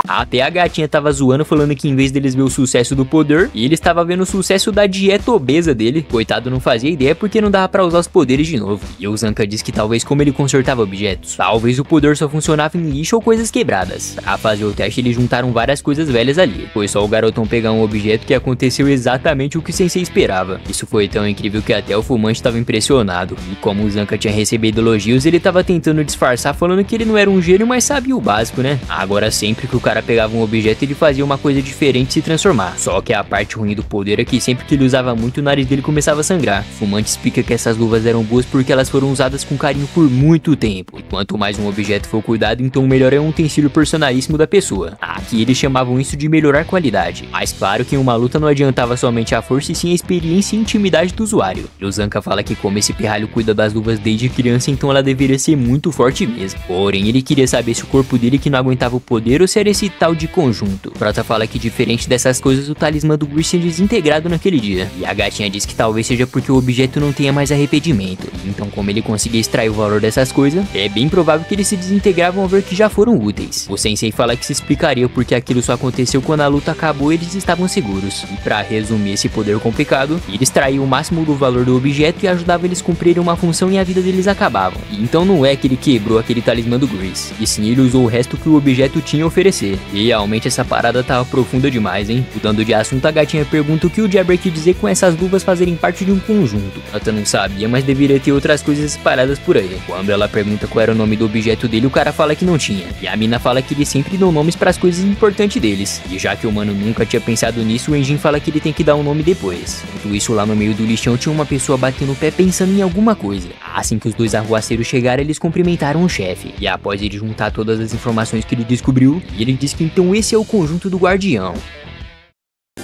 Até a gatinha tava zoando, falando que em vez deles ver o sucesso do poder, ele estava vendo o sucesso da dieta obesa dele. Coitado, não fazia ideia porque não dava pra usar os poderes de novo. E o Zanka diz que talvez como ele consertava objetos, talvez o poder só funcionava em lixo ou coisas quebradas. Pra fazer o teste, eles juntaram várias coisas velhas ali. Foi só o garotão pegar um objeto que aconteceu exatamente o que o Sensei esperava. Isso foi tão incrível que até o Fumante estava impressionado. E como o Zanka tinha recebido elogios, ele tava tentando disfarçar, falando que ele não era um gênio, mas sabia o básico, né? Agora sempre que o cara pegava um objeto, ele fazia uma coisa diferente e se transformar. Só que a parte ruim do poder é que sempre que ele usava muito, o nariz dele começava a sangrar. O Fumante explica que essas luvas eram boas porque elas foram usadas com carinho por muito tempo. E quanto mais um objeto for cuidado, então melhor é um utensílio personalíssimo da pessoa. Aqui eles chamavam isso de melhorar qualidade. Mas claro que em uma luta não adiantava somente a força e sim a experiência e intimidade do usuário. E o Zanka fala que como esse pirralho cuida das luvas desde criança, então ela deveria ser muito forte mesmo. Porém, ele queria saber se o corpo dele que não aguentava o poder ou se era esse tal de conjunto. Prota fala que diferente dessas coisas, o talismã do Grease tinha desintegrado naquele dia. E a gatinha diz que talvez seja porque o objeto não tenha mais arrependimento. Então como ele conseguia extrair o valor dessas coisas, é bem provável que eles se desintegravam ao ver que já foram úteis. O Sensei fala que se explicaria porque aquilo só aconteceu quando a luta acabou e eles estavam seguros. E pra resumir esse poder complicado, ele extraía o máximo do valor do objeto e ajudava eles a cumprirem uma função e a vida deles acabava. E então não é que ele quebrou aquele talismã do Grease, e sim ele usou o resto que o objeto tinha a oferecer. E realmente essa parada tava profunda demais, hein? Mudando de assunto, a gatinha pergunta o que o Jabber quer dizer com essas luvas fazerem parte de um conjunto. Prota não sabia, mas deveria ter outras coisas espalhadas por aí. Quando ela pergunta qual era o nome do objeto dele, o cara fala que não tinha. E a mina fala que eles sempre dão nomes para as coisas importantes deles. E já que o mano nunca tinha pensado nisso, o Enjin fala que ele tem que dar um nome depois. Enquanto isso, lá no meio do lixão tinha uma pessoa batendo o pé pensando em alguma coisa. Assim que os dois arruaceiros chegaram, eles cumprimentaram o chefe. E após ele juntar todas as informações que ele descobriu, ele disse que então esse é o conjunto do guardião.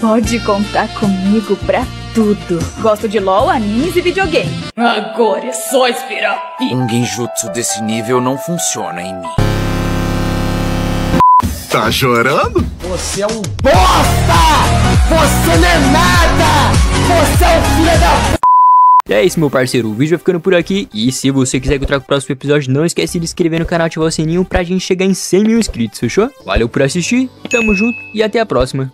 Pode contar comigo pra tudo. Gosto de LOL, animes e videogame. Agora é só esperar. Um genjutsu desse nível não funciona em mim. Tá chorando? Você é um bosta! Você não é nada! Você é um filho da... E é isso, meu parceiro, o vídeo vai ficando por aqui. E se você quiser que eu traga o próximo episódio, não esquece de se inscrever no canal e ativar o sininho pra gente chegar em 100 mil inscritos, fechou? Valeu por assistir, tamo junto e até a próxima.